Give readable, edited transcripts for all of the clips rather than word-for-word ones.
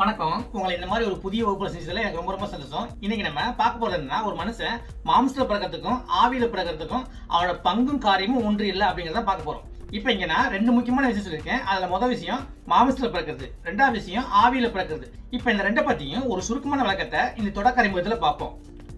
வணக்கம். உங்களை இந்த மாதிரி ஒரு புதிய வகுப்புல செஞ்சதுல எனக்கு ரொம்ப ரொம்ப சந்தோஷம். இன்னைக்கு நம்ம பார்க்க போறது என்னன்னா, ஒரு மனுஷன் மாம்சத்துல பிறக்கிறதுக்கும் ஆவியில பிறக்கிறதுக்கும் அவனோட பங்கும் காரியமும் ஒன்று இல்லை அப்படிங்கறத பார்க்க போறோம். இப்போ இங்க நான் ரெண்டு முக்கியமான விஷயம் சொல்லியிருக்கேன். அதுல முதல் விஷயம் மாம்சத்துல பிறக்கிறது, ரெண்டாவது விஷயம் ஆவியில பிறக்கிறது. இப்போ இந்த ரெண்டை பத்தியும் ஒரு சுருக்கமான விளக்கத்தை இந்த தொடக்க அறிமுகத்துல பார்ப்போம்.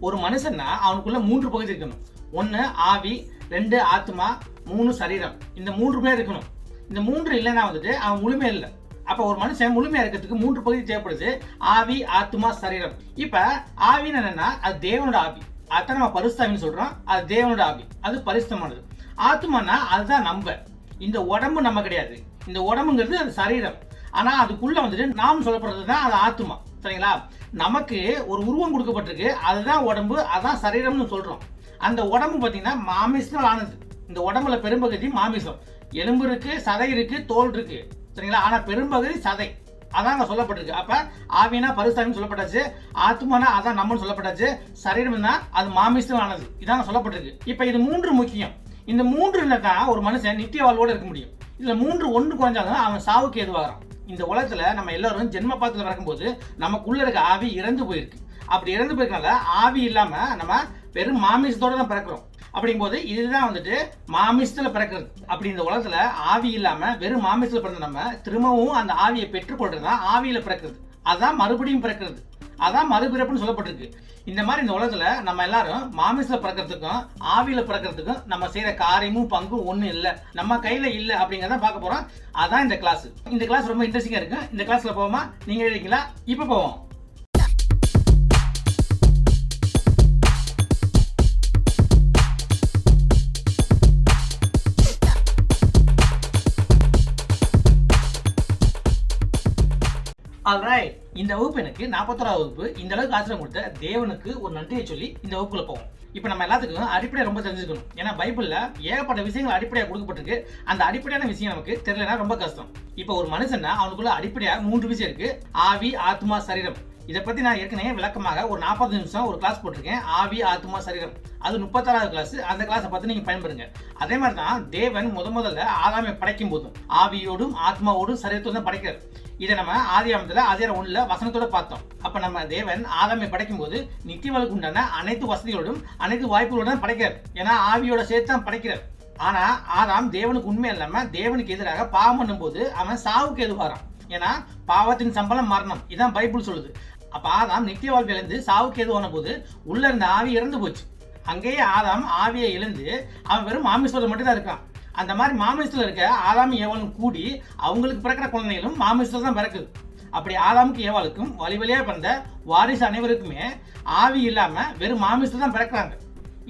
ஒரு மனுஷன்னா அவனுக்குள்ள மூன்று பகுதி இருக்கணும். ஒன்னு ஆவி, ரெண்டு ஆத்மா, மூணு சரீரம். இந்த மூன்று பேர் இருக்கணும். இந்த மூன்று இல்லைன்னா அவன் முழுமையா இல்லை. அப்ப ஒரு மனுஷன் முழுமையா இருக்கிறதுக்கு மூன்று பகுதி தேவைப்படுது: ஆவி, ஆத்மா, சரீரம். இப்ப ஆவின்னு என்னன்னா அது தேவனோட ஆவி, அதான் நம்ம பரிசுத்தாவின்னு சொல்றோம். அது தேவனோட ஆவி, அது பரிசுத்தமானது. ஆத்மானா அதுதான் நம்ம. இந்த உடம்பு நம்ம கிடையாது. இந்த உடம்புங்கிறது அது சரீரம். ஆனா அதுக்குள்ள நாம் சொல்லப்படுறது தான் அது ஆத்மா. சரிங்களா? நமக்கு ஒரு உருவம் கொடுக்கப்பட்டிருக்கு, அதுதான் உடம்பு, அதான் சரீரம்னு சொல்றோம். அந்த உடம்பு பாத்தீங்கன்னா மாமிசம் ஆனது. இந்த உடம்புல பெரும்பகுதி மாமிசம். எலும்பு இருக்கு, சதை இருக்கு, தோல் இருக்கு. சரிங்களா? ஆனா பெரும்பகுதி சதை. அதான் சொல்லப்பட்டிருக்கு. அப்ப ஆவினா பரிசுத்தாவின்னு சொல்லப்பட்டாச்சு, ஆத்மானா அதான் நம்மன்னு சொல்லப்பட்டாச்சு, சரீரம்னா அது மாமிசம் ஆனது. இதான் சொல்லப்பட்டிருக்கு. இப்ப இது மூன்று முக்கியம். இந்த மூன்று தான் ஒரு மனுஷன் நித்திய வாழ்வோடு இருக்க முடியும். இதுல மூன்று ஒன்று குறைஞ்சாலும் அவன் சாவுக்கு எதுவாகிறான். இந்த உலகத்துல நம்ம எல்லாரும் ஜென்ம பாத்துல பிறக்கும்போது நமக்குள்ள இருக்க ஆவி இறந்து போயிருக்கு. அப்படி இறந்து போயிருக்கனால ஆவி இல்லாம நம்ம வெறும் மாமிசத்தோட தான் பிறக்கிறோம். அப்படிங்கும்போது இதுதான் மாமிசத்துல பிறக்கிறது. அப்படி இந்த உலகத்துல ஆவி இல்லாம வெறும் மாமிசத்துல பிறந்த நம்ம திரும்பவும் அந்த ஆவியை பெற்றுக்கொள்றதுதான் ஆவியில பிறக்கிறது. அதான் மறுபடியும் பிறக்கிறது. அதான் மறுபிறப்புன்னு சொல்லப்பட்டிருக்கு. இந்த மாதிரி இந்த உலகத்துல நம்ம எல்லாரும் மாமிசத்துல பிறக்கிறதுக்கும் ஆவியில பிறக்கிறதுக்கும் நம்ம செய்யற காரியமும் பங்கும் ஒண்ணு இல்ல, நம்ம கையில இல்ல அப்படிங்கறத பார்க்க போறோம். அதான் இந்த கிளாஸ். இந்த கிளாஸ் ரொம்ப இன்ட்ரெஸ்டிங்கா இருக்கு. இந்த கிளாஸ்ல போவோமா? நீங்க எழுதிங்களா? இப்ப போவோம். ஆல்ரைட், இந்த வகுப்பு எனக்கு 41வது வகுப்பு. இந்த அளவுக்கு ஆசிரியம் கொடுத்த தேவனுக்கு ஒரு நன்றியை சொல்லி இந்த வகுப்புல போவோம். இப்ப நம்ம எல்லாத்துக்கும் அடிப்படை ரொம்ப தெரிஞ்சுக்கணும். ஏன்னா பைபிள்ல ஏகப்பட்ட விஷயங்கள் அடிப்படையா கொடுக்கப்பட்டிருக்கு. அந்த அடிப்படையான விஷயம் நமக்கு தெரியலனா ரொம்ப கஷ்டம். இப்ப ஒரு மனுஷன்னா அவனுக்குள்ள அடிப்படையா மூன்று விஷயம் இருக்கு: ஆவி, ஆத்மா, சரீரம். இதை பத்தி நான் ஏற்கனவே விளக்கமாக ஒரு 40 நிமிஷம் ஒரு கிளாஸ் போட்டிருக்கேன். ஆவி, ஆத்மா, சரீரம். அது 36வது கிளாஸ். அந்த கிளாஸை பார்த்து நீங்க பயன்படுங்க. அதே மாதிரி தான் தேவன் முதல்ல ஆதாமை படைக்கும் போதும் ஆவியோடும் ஆத்மாவோடும் சரீரத்தோடு தான் படைக்கிறார். இதை நம்ம ஆதியாகமத்துல அதிகாரம் 1 வசனத்தோட பார்த்தோம். அப்ப நம்ம தேவன் ஆதாமை படைக்கும் போது நித்திய வாழ்வுக்கு உண்டான அனைத்து வசதிகளோடும் அனைத்து வாய்ப்புகளோடும் படைக்கிறார். ஏன்னா ஆவியோட சேர்த்து தான் படைக்கிறார். ஆனா ஆதாம் தேவனுக்கு உண்மை இல்லாம தேவனுக்கு எதிராக பாவம் பண்ணும் போது அவன் சாவுக்கு எதுவாரான். ஏன்னா பாவத்தின் சம்பளம் மரணம். இதான் பைபிள் சொல்லுது. அப்ப ஆதாம் நித்திய வாழ்வு இழந்து சாவுக்கு எதுவான போது உள்ள இருந்த ஆவி இறந்து போச்சு. அங்கேயே ஆதாம் ஆவியை இழந்து அவன் வெறும் மாமிசத்தோட மட்டும் தான் இருக்கான். அந்த மாதிரி மாமிசத்துல இருக்க ஆதாம் ஏவாளும் கூடி அவங்களுக்கு பிறக்கிற குழந்தைகளும் மாமிசத்துல தான் பிறக்குது. அப்படி ஆதாமுக்கு ஏவாளுக்கும் வழி வழியா பிறந்த வாரிசு அனைவருக்குமே ஆவி இல்லாம வெறும் மாமிசத்துல தான் பிறக்கிறாங்க.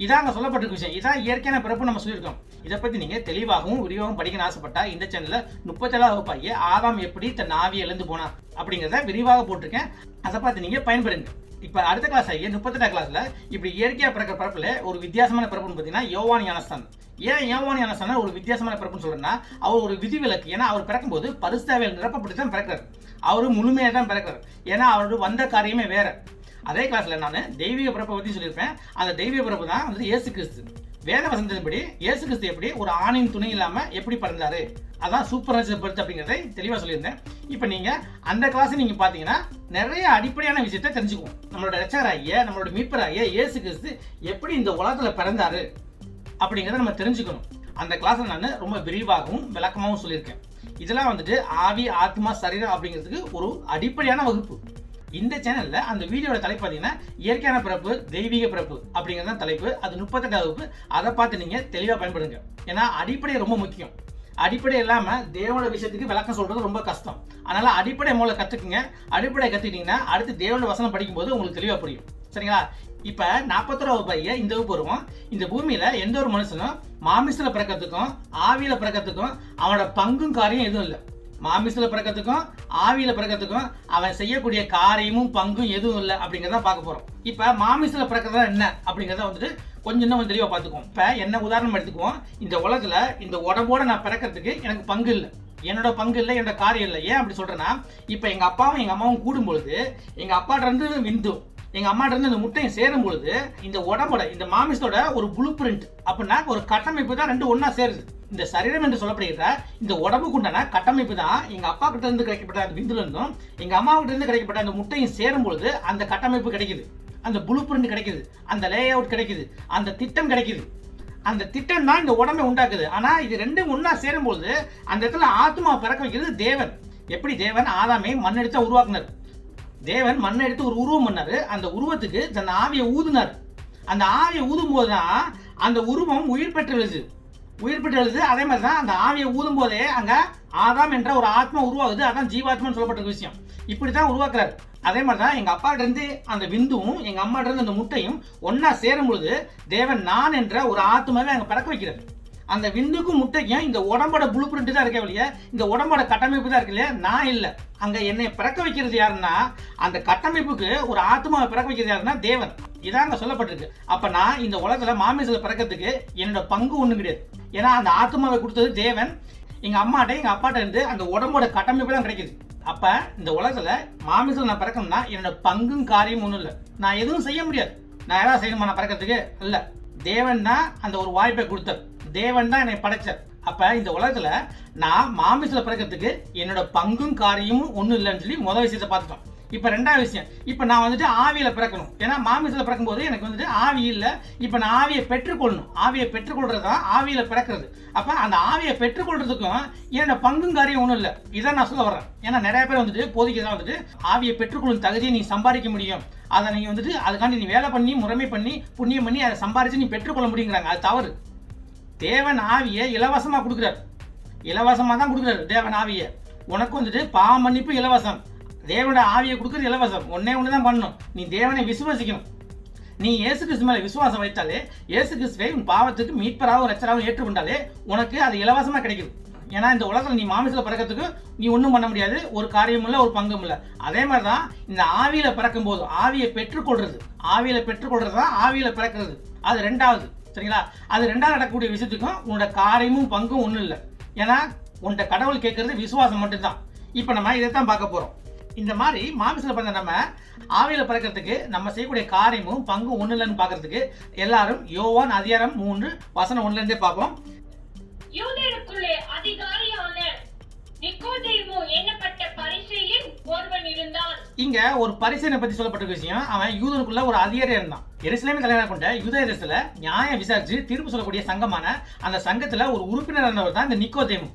இதான் அங்க சொல்லப்பட்டிருக்க விஷயம். இதான் இயற்கையான பிறப்பு நம்ம சொல்லியிருக்கோம். இதை பத்தி நீங்க தெளிவாகவும் விரிவாகவும் படிக்கணும்னு ஆசைப்பட்டா இந்த சேனல்ல 37வது வகுப்பாகிய ஆதாம் எப்படி தன் ஆவியை இழந்து போனா அப்படிங்கிறத விரிவாக போட்டிருக்கேன். அதை பார்த்து நீங்க பயன்பெறுங்க. இப்ப அடுத்த கிளாஸ் ஆகிய 38 கிளாஸ்ல இப்படி இயற்கையா பிறக்கிற பிறப்புல ஒரு வித்தியாசமான பிறப்புன்னு பாத்தீங்கன்னா யோவான் ஞானஸ்தானம். ஏன் யோவான் ஞானஸ்தானம் ஒரு வித்தியாசமான பிறப்புன்னு சொல்றேன்னா, அவர் ஒரு விதிவிலக்கு. ஏன்னா அவர் பிறக்கும் போது பரிசுத்தாவியால் நிரப்பப்பட்டு தான் பிறக்கிறார். அவரு முழுமையா தான் பிறக்கிறார். ஏன்னா அவரோட வந்த காரியமே வேற. அதே கிளாஸ்ல நான் தெய்வீக பிறப்பை பத்தி சொல்லியிருப்பேன். அந்த தெய்வீக பிறப்பு தான் இயேசு கிறிஸ்து. வேத வசனத்தின்படி இயேசு கிறிஸ்து எப்படி ஒரு ஆணின் துணை இல்லாம எப்படி பிறந்தாரு, அதான் சூப்பர் நேச்சுரல் பர்த் அப்படிங்கறதை தெளிவா சொல்லியிருந்தேன். இப்ப நீங்க அந்த கிளாஸ் நீங்க பாத்தீங்கன்னா நிறைய அடிப்படையான விஷயத்தை தெரிஞ்சுக்குவோம். நம்மளோட ரட்சகராகிய நம்மளோட மீட்பராகிய இயேசு கிறிஸ்து எப்படி இந்த உலகத்துல பிறந்தாரு அப்படிங்கறத நம்ம தெரிஞ்சுக்கணும். அந்த கிளாஸ்ல நான் ரொம்ப விரிவாகவும் விளக்கமாகவும் சொல்லியிருக்கேன். இதெல்லாம் ஆவி, ஆத்மா, சரீரம் அப்படிங்கிறதுக்கு ஒரு அடிப்படையான வகுப்பு. இந்த சேனல்ல அந்த வீடியோட தலைப்பு பார்த்தீங்கன்னா இயற்கையான பிறப்பு, தெய்வீக பிறப்பு அப்படிங்கிறது தலைப்பு. அது 38வது வகுப்பு. அதை பார்த்து நீங்க தெளிவா பயன்படுங்க. ஏன்னா அடிப்படை ரொம்ப முக்கியம். அடிப்படை இல்லாம தேவனோட விஷயத்துக்கு விளக்கம் சொல்றது ரொம்ப கஷ்டம். அதனால அடிப்படை மூலம் கத்துக்குங்க. அடிப்படை கத்துக்கிட்டீங்கன்னா அடுத்து தேவனோட வசனம் படிக்கும் போது உங்களுக்கு தெளிவா புரியும். சரிங்களா? இப்ப 41வது வகுப்பு இந்த வகுப்பு வருவோம். இந்த பூமியில எந்த ஒரு மனுஷனும் மாமிசத்துல பிறக்கிறதுக்கும் ஆவியில பிறக்கிறதுக்கும் அவனோட பங்கும் காரியம் எதுவும் இல்லை. மாமிசத்துல பிறக்கிறதுக்கும் ஆவியில பிறக்கிறதுக்கும் அவன் செய்யக்கூடிய காரியமும் பங்கும் எதுவும் இல்லை அப்படிங்கறத பார்க்க போறோம். இப்ப மாமிசத்துல பிறக்கிறதா என்ன அப்படிங்கறத கொஞ்சம் தெளிவா பார்த்துக்குவோம். இப்ப என்ன உதாரணம் எடுத்துக்குவோம். இந்த உலகத்துல இந்த உடம்போட நான் பிறக்கிறதுக்கு எனக்கு பங்கு இல்லை, என்னோட பங்கு இல்லை, என்னோட காரியம் இல்லை. ஏன் அப்படி சொல்றேன்னா, இப்ப எங்க அப்பாவும் எங்க அம்மாவும் கூடும் பொழுது எங்க அப்பாட்ட இருந்து விந்தும் எங்க அம்மாட்ட இருந்து இந்த முட்டையும் சேரும் பொழுது இந்த உடம்போட இந்த மாமிசத்தோட ஒரு ப்ளூ பிரிண்ட் அப்படின்னா ஒரு கட்டமைப்பு தான் ரெண்டு ஒன்னா சேருது. இந்த சரீரம் என்று சொல்லப்படுகிற இந்த உடம்புக்கு உண்டான கட்டமைப்பு தான் எங்க அப்பா கிட்ட இருந்து கிடைக்கப்பட்ட அந்த விந்துல இருந்தும் எங்க அம்மா கிட்ட இருந்து கிடைக்கப்பட்ட அந்த முட்டையும் சேரும் பொழுது அந்த கட்டமைப்பு கிடைக்குது, அந்த ப்ளூ பிரிண்ட் கிடைக்குது, அந்த லே அவுட் கிடைக்குது, அந்த திட்டம் கிடைக்குது. அந்த திட்டம் தான் இந்த உடம்பை உண்டாக்குது. ஆனா இது ரெண்டும் ஒன்னா சேரும் பொழுது அந்த இடத்துல ஆத்மா பிறக்க வைக்கிறது தேவன். எப்படி தேவன் ஆதாமை மண் எடுத்து உருவாக்குனார், தேவன் மண்ணை எடுத்து ஒரு உருவம் பண்ணாரு, அந்த உருவத்துக்கு தன் ஆவியை ஊதுனார். அந்த ஆவியை ஊதும் போதுதான் அந்த உருவம் உயிர் பெற்று எழுது. அதே மாதிரி தான் அந்த ஆவியை ஊதும் போதே அங்க ஆதாம் என்ற ஒரு ஆத்மா உருவாகுது. அதான் ஜீவாத்மான்னு சொல்லப்பட்ட விஷயம். இப்படித்தான் உருவாக்குறாரு. அதே மாதிரி தான் எங்க அப்பாட்ட இருந்து அந்த விந்துவும் எங்க அம்மாட்ட இருந்து அந்த முட்டையும் ஒன்னா சேரும் பொழுது தேவன் நான் என்ற ஒரு ஆத்மாவை அங்க பறக்க வைக்கிறார். அந்த விந்துக்கும் முட்டைக்கும் இந்த உடம்போட ப்ளூ பிரிண்ட் தான் இருக்கே இல்லையா, இந்த உடம்போட கட்டமைப்பு தான் இருக்கு இல்லையா, நான் இல்லை. அங்க என்னை பிறக்க வைக்கிறது யாருன்னா அந்த கட்டமைப்புக்கு ஒரு ஆத்மாவை பிறக்க வைக்கிறது யாருன்னா தேவன். இதாங்க சொல்லப்பட்டிருக்கு. அப்ப நான் இந்த உலகத்துல மாமிசத்துல பிறக்கிறதுக்கு என்னோட பங்கு ஒண்ணு கிடையாது. ஏன்னா அந்த ஆத்மாவை கொடுத்தது தேவன். எங்க அம்மாட்ட எங்க அப்பாட்ட இருந்து அந்த உடம்போட கட்டமைப்பு தான் கிடைக்குது. அப்ப இந்த உலகத்துல மாமிசத்துல நான் பிறக்கணும்னா என்னோட பங்கும் காரியம் ஒண்ணும் இல்லை. நான் எதுவும் செய்ய முடியாது. நான் ஏதாவது செய்யணுமா நான் பிறக்கிறதுக்கு? இல்ல, தேவன் தான் அந்த ஒரு வாய்ப்பை கொடுத்தார். தேவன் தான் என்னை படைச்சார். அப்ப இந்த உலகத்துல நான் மாமிசத்துல பிறக்கிறதுக்கு என்னோட பங்கும் காரியமும் ஒண்ணும் இல்லைன்னு சொல்லி முதல் விஷயத்தை பார்த்துட்டோம். இப்ப ரெண்டாவது விஷயம், இப்ப நான் வந்துட்டு ஆவியில பிறக்கணும். ஏன்னா மாமிசத்துல பிறக்கும் போது எனக்கு வந்துட்டு ஆவி இல்லை. இப்ப நான் ஆவியை பெற்றுக்கொள்ளணும். ஆவியை பெற்றுக்கொள்றதுதான் ஆவியில பிறக்கிறது. அப்ப அந்த ஆவியை பெற்றுக்கொள்றதுக்கும் என்னோட பங்கும் காரியம் ஒண்ணும் இல்லை. இதான் நான் சொல்ல வர்றேன். ஏன்னா நிறைய பேர் வந்துட்டு போதிக்கதான் வந்துட்டு ஆவியை பெற்றுக்கொள்ளும் தகுதியை நீ சம்பாதிக்க முடியும், அதை நீ வந்துட்டு அதுக்காண்டி நீ வேலை பண்ணி முறைமை பண்ணி புண்ணியம் பண்ணி அதை சம்பாதிச்சு நீ பெற்றுக்கொள்ள முடியுங்கிறாங்க. அது தவறு. தேவன் ஆவியை இலவசமா கொடுக்குறாரு. இலவசமா தான் கொடுக்குறாரு தேவன் ஆவியை. உனக்கு வந்துட்டு பாவ மன்னிப்பு இலவசம். தேவனோட ஆவியை கொடுக்குறது இலவசம். ஒன்னே ஒண்ணுதான் பண்ணணும், நீ தேவனை விசுவாசிக்கணும். நீ இயேசு கிறிஸ்து மேல விசுவாசம் வைத்தாலே, இயேசு கிறிஸ்துவை உன் பாவத்துக்கு மீட்பராகவும் ரட்சராகவும் ஏற்றுக்கொண்டாலே உனக்கு அது இலவசமா கிடைக்குது. ஏன்னா இந்த உலகத்துல நீ மாமிசத்துல பிறக்கிறதுக்கு நீ ஒன்றும் பண்ண முடியாது. ஒரு காரியம் இல்லை, ஒரு பங்கும் இல்லை. அதே மாதிரிதான் இந்த ஆவியில பிறக்கும் போது ஆவியை பெற்றுக்கொள்றது, ஆவியில பெற்றுக்கொள்றது தான் ஆவியில பிறக்கிறது. அது ரெண்டாவது. சரிங்களா? அது ரெண்டாவது நடக்கக்கூடிய விஷயத்துக்கும் உன்னோட காரியமும் பங்கும் ஒன்றும் இல்லை. ஏன்னா உன்கிட்ட கடவுள் கேட்கறது விசுவாசம் மட்டும்தான். இப்போ நம்ம இதைத்தான் பார்க்க போறோம். இந்த மாதிரி மாமிசத்துல பிறந்த நம்ம ஆவியில பிறக்கிறதுக்கு நம்ம செய்யக்கூடிய காரியமும் பங்கும் ஒண்ணு இல்லைன்னு பாக்குறதுக்கு எல்லாரும் யோவான் அதிகாரம் 3 வசனம் 1ல இருந்தே பார்ப்போம். யூதருக்குள்ளே அதிகாரியான நிக்கோதேமு என்னப்பட்ட பரிசேயன் ஒருவன் இருந்தான். இங்க ஒரு பரிசேயனை பத்தி சொல்லப்பட்ட விஷயம், அவன் யூதருக்குள்ள ஒரு அதிகாரியா இருந்தான். எருசலேமை தலைவராக கொண்ட யூதேய தேசத்துல நியாயம் விசாரிச்சு தீர்ப்பு சொல்லக்கூடிய சங்கமான அந்த சங்கத்துல ஒரு உறுப்பினர் இருந்தவர் தான் இந்த நிக்கோதேமு.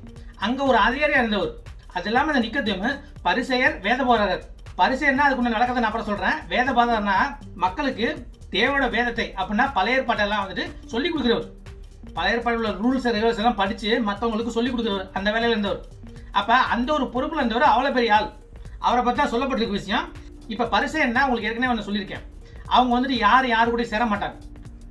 அங்க ஒரு அதிகாரியா இருந்தவர். அது இல்லாம இந்த நிக்கோதேமு பரிசேயர், வேத போதகர். பரிசேயர்னா அதுக்குள்ள நடக்கிறத நான் அப்புறம் சொல்றேன். வேத போதகர்னா மக்களுக்கு தேவனோட வேதத்தை அப்படின்னா பழைய ஏற்பாட்டெல்லாம் வந்துட்டு சொல்லி கொடுக்குறவர். பழைய ஏற்பாட்டில் உள்ள ரூல்ஸ் ரெகுலேஷன் எல்லாம் படிச்சு மற்றவங்களுக்கு சொல்லி கொடுக்குறவர், அந்த வேலையில இருந்தவர். அப்ப அந்த ஒரு பொறுப்புல இருந்தவர் அவ்வளவு பெரிய ஆள். அவரை பத்தி தான் சொல்லப்பட்டிருக்க விஷயம். இப்ப பரிசேயர்னா உங்களுக்கு ஏற்கனவே ஒன்று சொல்லியிருக்கேன். அவங்க வந்துட்டு யாரு கூட சேர மாட்டாங்க.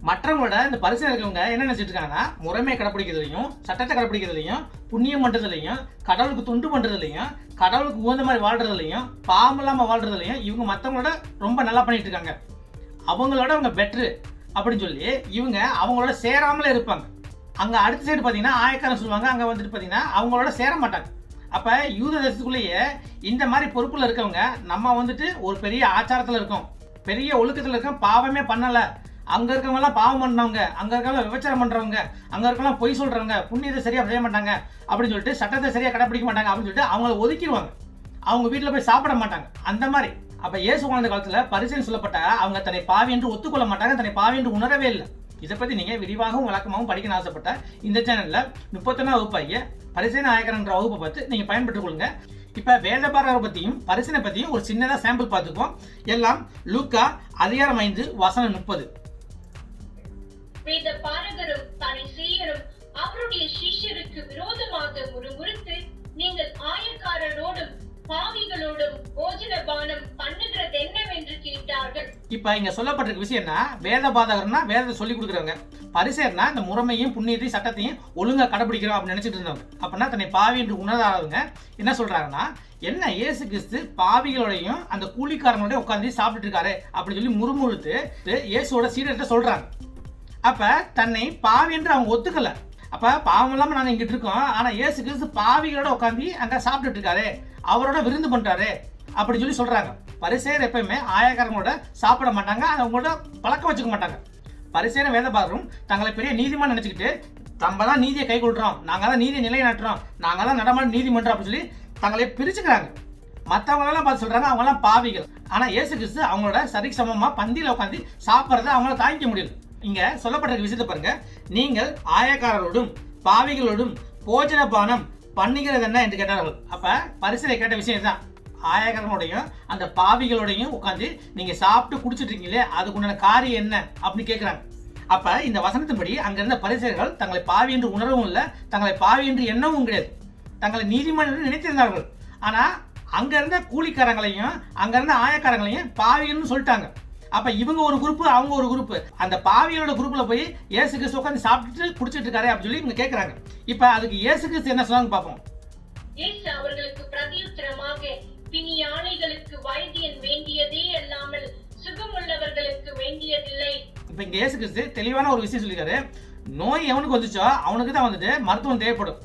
மற்றவங்களோட இந்த பரிசேயர் இருக்கவங்க என்ன நினைச்சிட்டு இருக்காங்கன்னா முறைமையை கடைப்பிடிக்கிறதுலையும் சட்டத்தை கடைப்பிடிக்கிறதுலையும் புண்ணியம் பண்றதுலையும் கடவுளுக்கு தொண்டு பண்றதுலையும் கடவுளுக்கு உகந்த மாதிரி வாழ்றதுலையும் பாவம் இல்லாம வாழ்றதுலையும் இவங்க மற்றவங்களோட ரொம்ப நல்லா பண்ணிட்டு இருக்காங்க. அவங்களோட அவங்க பெட்ரு அப்படின்னு சொல்லி இவங்க அவங்களோட சேராமலே இருப்பாங்க. அங்க அடுத்த சைடு பாத்தீங்கன்னா ஆயக்காரன் சொல்லுவாங்க, அங்க வந்துட்டு பாத்தீங்கன்னா அவங்களோட சேர மாட்டாங்க. அப்ப யூத தேசத்துக்குள்ளேயே இந்த மாதிரி பொறுப்புல இருக்கவங்க நம்ம வந்துட்டு ஒரு பெரிய ஆச்சாரத்துல இருக்கோம், பெரிய ஒழுக்கத்துல இருக்கோம், பாவமே பண்ணல. அங்க இருக்கவங்க எல்லாம் பாவம் பண்ணவங்க, அங்க இருக்கவங்க விபச்சாரம் பண்றவங்க, அங்க இருக்கவங்க பொய் சொல்றவங்க, புண்ணியத்தை சரியா செய்ய மாட்டாங்க அப்படின்னு சொல்லிட்டு சட்டத்தை சரியா கடைப்பிடிக்க மாட்டாங்க அப்படின்னு சொல்லிட்டு அவங்கள ஒதுக்கிடுவாங்க. அவங்க வீட்டுல போய் சாப்பிட மாட்டாங்க. அந்த மாதிரி அப்ப இயேசு வாழ்ந்த காலத்துல பரிசேயன் சொல்லப்பட்ட அவங்க தன்னை பாவி என்று ஒத்துக்கொள்ள மாட்டாங்க, தன்னை பாவி என்று உணரவே இல்லை. இதை பத்தி நீங்க விரிவாகவும் விளக்கமாகவும் படிக்க ஆசைப்பட்ட இந்த சேனல்ல 31ஆம் வகுப்பாகிய பரிசேயன் ஆயக்காரன்ற வகுப்பை பார்த்து நீங்க பயன்பெற்றுக் கொள்ளுங்க. இப்ப வேதபாரகரை பத்தியும் பரிசேயனை பத்தியும் ஒரு சின்னதா சாம்பிள் பார்த்துக்குவோம். எல்லாம் லூக்கா அதிகாரம் 5 வசனம் 30. வேதபாரகரும் பரிசேயரும் அவருடைய சீஷருக்கு விரோதமாக முறுமுறுத்து, நீங்கள் ஆயக்காரரோடும் பாவிகளோடும் போஜனபானம் பண்ணுகிறது என்னவென்று கேட்டார்கள். இப்ப இங்க சொல்லப்பட்டிருக்க விஷயம் என்ன, வேதபாதகர்னா வேதத்தை சொல்லி கொடுக்குறவங்க, பரிசேயர்னா இந்த முறைமையும் புண்ணியத்தையும் சட்டத்தையும் ஒழுங்கா கடைபிடிக்கிறோம் அப்படின்னு நினைச்சிட்டு இருந்தவங்க. அப்படின்னா தன்னை பாவி என்று உணராதவங்க என்ன சொல்றாங்கன்னா, என்ன இயேசு கிறிஸ்து பாவிகளோடையும் அந்த கூலிக்காரங்களோட உட்காந்து சாப்பிட்டு இருக்காரு அப்படின்னு சொல்லி முறுமுறுத்து இயேசுவோட சீடர்கிட்ட சொல்றாங்க. அப்ப தன்னை பாவி என்று அவங்க ஒத்துக்கல. அப்ப பாவம் இல்லாம நாங்க இங்கிட்டு இருக்கோம், ஆனா இயேசு கிறிஸ்து பாவிகளோட உட்காந்து அங்க சாப்பிட்டுட்டு இருக்காரு, அவரோட விருந்து பண்றாரு அப்படின்னு சொல்லி சொல்றாங்க. பரிசேயர் எப்பயுமே ஆயக்காரங்களோட சாப்பிட மாட்டாங்க, அவங்களோட பழக்கம் வச்சுக்க மாட்டாங்க. பரிசேயரும் வேதபாரரும் தங்களை பெரிய நீதிமான் நினைச்சுக்கிட்டு நம்ம தான் நீதியை கை கொள்றோம், நாங்க தான் நீதியை நிலைநாட்டுறோம், நாங்க தான் நடமாடும் நீதிமன்றம் அப்படின்னு சொல்லி தங்களை பிரிச்சுக்கிறாங்க. மற்றவங்களெல்லாம் பார்த்து சொல்றாங்க அவங்க எல்லாம் பாவிகள். ஆனா இயேசு கிறிஸ்து அவங்களோட சரிக்கு சமமா பந்தியில உட்காந்து சாப்பிட்றத அவங்களால தாங்கிக்க முடியல. இங்க சொல்லப்பட்ட விஷயத்தை பாருங்க, நீங்கள் ஆயக்காரரோடும் பாவிகளோடும் போஜன பானம் பண்ணுகிறது என்ன என்று கேட்டார்கள். அப்ப பரிசேயர் கேட்ட விஷயம் தான், ஆயக்காரனோடையும் அந்த பாவிகளோடையும் உட்காந்து நீங்க சாப்பிட்டு குடிச்சிட்டு இருக்கீங்களே அதுக்குண்டான காரியம் என்ன அப்படின்னு கேட்கிறாங்க. அப்ப இந்த வசனத்தின்படி அங்க இருந்த பரிசேயர்கள் தங்களை பாவி என்று உணரவும் இல்லை, தங்களை பாவி என்று எண்ணவும் கிடையாது, தங்களை நீதிமான் என்று நினைத்திருந்தார்கள். ஆனா அங்க இருந்த கூலிக்காரங்களையும் அங்க இருந்த ஆயக்காரங்களையும் பாவிகள்னு சொல்லிட்டாங்க. அப்ப இவங்க ஒரு குரூப், அவங்க ஒரு குரூப். அந்த பாவியோட குரூப்ல போய் இயேசு கிறிஸ்து உட்காந்து சாப்பிட்டுட்டு குடிச்சிட்டு இருக்காரு அப்படின்னு சொல்லி இவங்க கேட்கறாங்க. இப்ப அதுக்கு இயேசு கிறிஸ்து என்ன சொன்னாங்க பார்ப்போம். இயேசு அவர்களுக்கு பிரதியுத்தரமாக, பின் யானைகளுக்கு வைத்தியன் வேண்டியதே அல்லாமல் சுகமுள்ளவர்களுக்கு வேண்டியதில்லை. இப்ப இங்க இயேசு கிறிஸ்து தெளிவான ஒரு விஷயம் சொல்லிருக்காரு. நோய் எவனுக்கு வந்துச்சோ அவனுக்கு தான் வந்துட்டு மருத்துவம் தேவைப்படும்,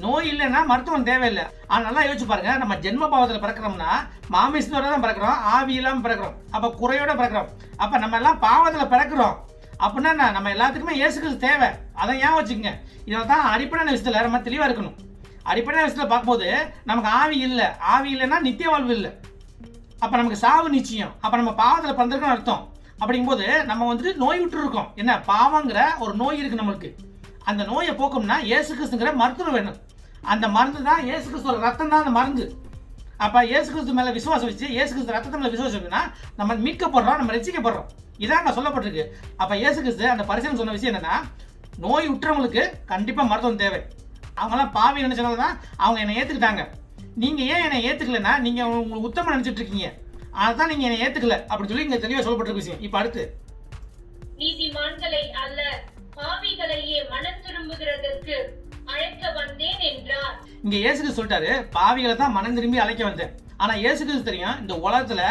நோய் இல்லைன்னா மருத்துவம் தேவையில்லை. ஆனா நல்லா யோசிச்சு பாருங்க, நம்ம ஜென்ம பாவத்துல பிறக்கிறோம்னா மாமிசத்தோட தான் பிறக்கிறோம், ஆவி இல்லாம பிறக்கிறோம், அப்ப குறையோட பிறக்கிறோம். அப்ப நம்ம எல்லாம் பாவத்துல பிறக்கிறோம் அப்படின்னா நம்ம எல்லாத்துக்குமே இயேசு கிறிஸ்து தேவை. அதை ஏன் வச்சுக்கோங்க, இதில் தான் அடிப்படையான விஷயத்துல நம்ம தெளிவா இருக்கணும். அடிப்படையான விஷயத்துல பார்க்கும்போது நமக்கு ஆவி இல்லை, ஆவி இல்லைன்னா நித்திய வாழ்வு இல்லை, அப்ப நமக்கு சாவு நிச்சயம். அப்ப நம்ம பாவத்துல பிறந்திருக்கோம் அர்த்தம். அப்படிங்கும்போது நம்ம வந்துட்டு நோய் விட்டு இருக்கோம். என்ன பாவங்கிற ஒரு நோய் இருக்கு நம்மளுக்கு. அந்த நோயை போக்கும்னா இயேசு கிறிஸ்துங்கிற மருத்துவம் வேணும். அந்த மருந்து தான் இயேசு கிறிஸ்துவோட ரத்தம் தான் அந்த மருந்து. அப்ப இயேசு கிறிஸ்து மேல விசுவாசம் வச்சு இயேசு கிறிஸ்து ரத்தத்தை மேல விசுவாசம் வச்சுன்னா நம்ம மீட்கப்படுறோம், நம்ம ரட்சிக்கப்படுறோம். இதான் அங்க சொல்லப்பட்டிருக்கு. அப்ப இயேசு கிறிஸ்து அந்த பரிசேயன் சொன்ன விஷயம் என்னன்னா, நோய் உற்றவங்களுக்கு கண்டிப்பா மருத்துவம் தேவை. அவங்கெல்லாம் பாவி நினைச்சதால தான் அவங்க என்னை ஏத்துக்கிட்டாங்க. நீங்க ஏன் என்னை ஏத்துக்கலன்னா நீங்க உங்களுக்கு உத்தமம் நினைச்சிட்டு இருக்கீங்க, அதான் நீங்க என்னை ஏத்துக்கல அப்படின்னு சொல்லி இங்க தெளிவா சொல்லப்பட்டிருக்க விஷயம். இப்ப அடுத்து, நீதிமான்களை அல்ல பாவிகளையே மனம் திரும்புகிறதற்கு அழைக்க வந்தேன் என்றார். இங்க இயேசு கிறிஸ்து சொல்லிட்டாரு, பாவிகளை தான் மனம் திரும்பி அழைக்க வந்தேன். ஆனா இயேசு கிறிஸ்து தெரியும், இந்த உலகத்துல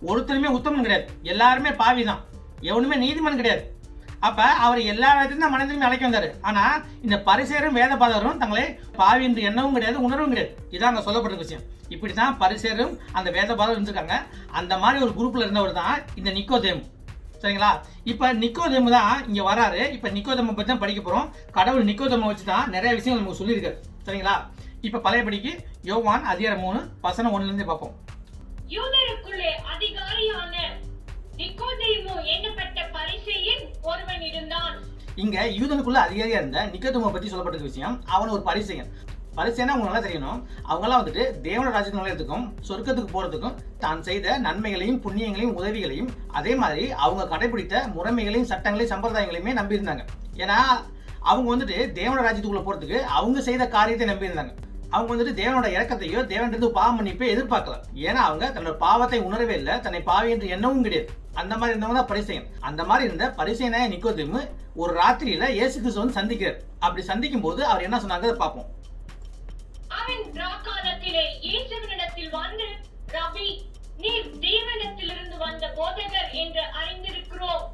ஒருத்தருமே உத்தமன் கிடையாது, எல்லாருமே பாவி தான், எவனுமே நீதிமன் கிடையாது. அப்ப அவர் எல்லா இடத்துலையும் தான் மனம் திரும்பி அழைக்க வந்தாரு. ஆனா இந்த பரிசேயரும் வேதபாரரும் தங்களை பாவி என்று எண்ணவும் கிடையாது, உணர்வும் கிடையாது. இதான் அங்க சொல்லப்பட்ட விஷயம். இப்படித்தான் பரிசேயரும் அந்த வேதபாரரும் இருந்திருக்காங்க. அந்த மாதிரி ஒரு குரூப்ல இருந்தவர் தான் இந்த நிக்கோதேமு. சரிங்களா? இப்ப நிக்கோதேமு தான் இங்க வராரு. இப்ப நிக்கோதேமு பத்தி தான் படிக்க போறோம். கடவுள் நிக்கோதேமு வச்சு தான் நிறைய விஷயங்கள் நமக்கு சொல்லியிருக்காரு. சரிங்களா? இப்ப பழைய படிக்கு யோவான் அதிகாரம் 3 வசனம் 1ல இருந்து பார்ப்போம். யூதருக்குள்ளே அதிகாரியான நிக்கோதேமு என்னப்பட்ட பரிசேயன் ஒருவன் இருந்தான். இங்க யூதனுக்குள்ள அதிகாரியா இருந்த நிக்கோதேமு பத்தி சொல்லப்பட்ட விஷயம், அவன் ஒரு பரிசேயன். பரிசேயனா உங்களுக்கு நல்லா தெரியணும், அவங்கெல்லாம் வந்துட்டு தேவனோட ராஜ்யத்துக்கு நுழையறதுக்கும் சொர்க்கத்துக்கு போறதுக்கும் தான் செய்த நன்மைகளையும் புண்ணியங்களையும் உதவிகளையும் அதே மாதிரி அவங்க கடைபிடித்த முறைமைகளையும் சட்டங்களையும் சம்பிரதாயங்களையுமே நம்பி இருந்தாங்க. ஏன்னா அவங்க வந்துட்டு தேவனோட ராஜ்யத்துக்குள்ள போறதுக்கு அவங்க செய்த காரியத்தை நம்பி இருந்தாங்க. அவங்க வந்துட்டு தேவனோட இறக்கத்தையோ தேவனிருந்து பாவம் மன்னிப்போ எதிர்பார்க்கல. ஏன்னா அவங்க தன்னோட பாவத்தை உணரவே இல்லை, தன்னை பாவி என்று எண்ணவும் கிடையாது. அந்த மாதிரி இருந்தவங்க தான் பரிசேயன். அந்த மாதிரி இருந்த பரிசேயனாய நிக்கோதேமு ஒரு ராத்திரியில இயேசு கிறிஸ்து வந்து சந்திக்கிறார். அப்படி சந்திக்கும் போது அவர் என்ன சொன்னாங்க பார்ப்போம். அவன் ராக்காலத்திலே இயேசுவினிடத்தில் வந்து, ரபி, நீர் தேவனிடத்திலிருந்து வந்த போதகர் என்று அறிந்திருக்கிறோம்.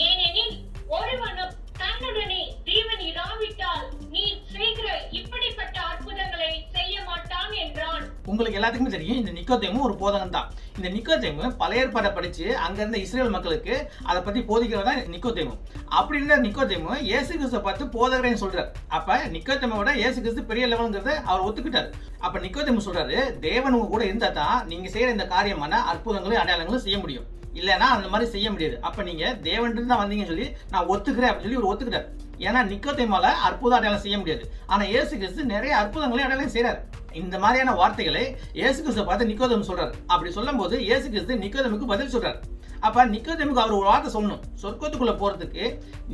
ஏனெனில் ஒருவனும் தன்னுடனே தேவன் இராவிட்டால் நீர் செய்கிற இப்படிப்பட்ட அற்புதங்களை செய்ய மாட்டான் என்றான். உங்களுக்கு எல்லாத்துக்குமே தெரியும், இந்த நிக்கோதேமு ஒரு போதகன் தான். இந்த நிக்கோதேமு பழைய ஏற்பாட்டை படிச்சு அங்க இருந்த இஸ்ரேல் மக்களுக்கு அதை பத்தி போதிக்கிறதா நிக்கோதேமு. அப்படி இருந்த நிக்கோதேமு இயேசு கிறிஸ்துவை பார்த்து போதகரேன்னு சொல்றாரு. அப்ப நிக்கோதேமோட இயேசு கிறிஸ்து பெரிய லெவலுங்கிறத அவர் ஒத்துக்கிட்டாரு. அப்ப நிக்கோதேமு சொல்றாரு, தேவன் உங்க கூட இருந்தா தான் நீங்க செய்யற இந்த காரியமான அற்புதங்களையும் அடையாளங்களும் செய்ய முடியும், இல்லைன்னா அந்த மாதிரி செய்ய முடியாது. அப்ப நீங்க தேவன் தான் வந்தீங்கன்னு சொல்லி நான் ஒத்துக்கிறேன் அப்படின்னு சொல்லி ஒரு ஒத்துக்கிட்டார். ஏன்னா நிக்கோதேமால அற்புத அடையாளம் செய்ய முடியாது, ஆனா இயேசு கிறிஸ்து நிறைய அற்புதங்களையும் அடையாளம் செய்யறாரு. இந்த மாதிரியான வார்த்தைகளை இயேசு கிறிஸ்து பார்த்து நிக்கோதேமு சொல்றாரு. அப்படி சொல்லும் போது இயேசு கிறிஸ்து நிக்கோதேமுக்கு பதில் சொல்றாரு. அப்ப நிக்கோதேமுக்கு அவர் ஒரு வார்த்தை சொல்லணும், சொர்க்கத்துக்குள்ள போறதுக்கு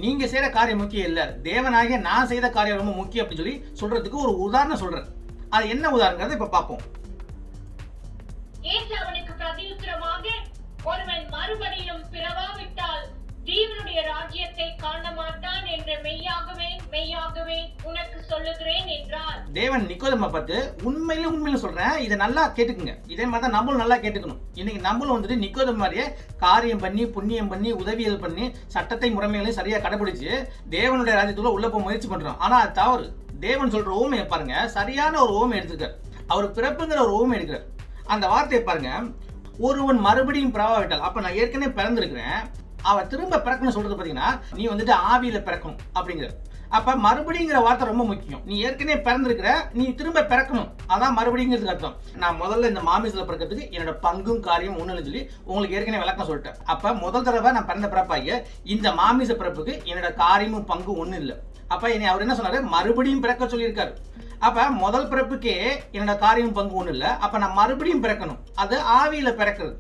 நீங்க செய்யற காரியம் முக்கியம் இல்ல, தேவனாகிய நான் செய்த காரியம் ரொம்ப முக்கியம் அப்படின்னு சொல்லி சொல்றதுக்கு ஒரு உதாரணம் சொல்றாரு. அது என்ன உதாரணங்கிறத இப்ப பார்ப்போம். இயேசு அவனுக்கு பிரதியுத்தரமாக, ஒருவன் மறுபடியும் பிறவாவிட்டால் தேவனுடைய ராஜ்யத்தை காண மாட்டான் என்று மெய்யாகவே மெய்யாகவே உனக்கு சொல்லுகிறேன் என்றார். தேவன் நிக்கோதேமை பார்த்து உண்மையில சொல்றேன், இதை நல்லா கேட்டுக்குங்க. இதே மாதிரி தான் நம்மளும் நல்லா கேட்டுக்கணும். இன்னைக்கு நம்மளும் வந்துட்டு நிக்கோதேமை மாதிரியே காரியம் பண்ணி புண்ணியம் பண்ணி உதவியல் பண்ணி சட்டத்தை முறைமைகளையும் சரியா கடைபிடிச்சு தேவனுடைய ராஜ்யத்துக்குள்ள உள்ள போக முயற்சி பண்றோம். ஆனா அது தவறு. தேவன் சொல்ற ஓமையை பாருங்க, சரியான ஒரு ஓமை எடுத்துக்கார். அவர் பிறப்புங்கிற ஒரு ஓமை எடுக்கிறார். அந்த வார்த்தையை பாருங்க, ஒருவன் மறுபடியும் பிறவாவிட்டால். அப்ப நான் ஏற்கனவே பிறந்திருக்கிறேன், அவ திரும்ப பிறக்கணும்னு சொல்றது பாத்தீங்கன்னா, நீ வந்துட்டு ஆவியில பிறக்கணும் அப்படிங்கிற. அப்ப மறுபடிங்கிற வார்த்தை ரொம்ப முக்கியம். நீ ஏற்கனவே பிறந்திருக்கிற, நீ திரும்ப பிறக்கணும், அதான் மறுபடிங்கிறது அர்த்தம். நான் முதல்ல இந்த மாமிசத்துல பிறக்கிறதுக்கு என்னோட பங்கும் காரியம் ஒண்ணுன்னு சொல்லி உங்களுக்கு ஏற்கனவே விளக்கம் சொல்லிட்டேன். அப்ப முதல் தடவை நான் பிறந்த பிறப்பாகிய இந்த மாமிச பிறப்புக்கு என்னோட காரியமும் பங்கும் ஒண்ணு இல்லை. அப்ப என்னை அவர் என்ன சொன்னாரு, மறுபடியும் பிறக்க சொல்லியிருக்காரு. அப்ப முதல் பிறப்புக்கே என்னோட காரியம் பங்கு ஒண்ணு இல்லை. அப்ப நான் மறுபடியும் பிறக்கணும், அது ஆவியில பிறக்கிறது.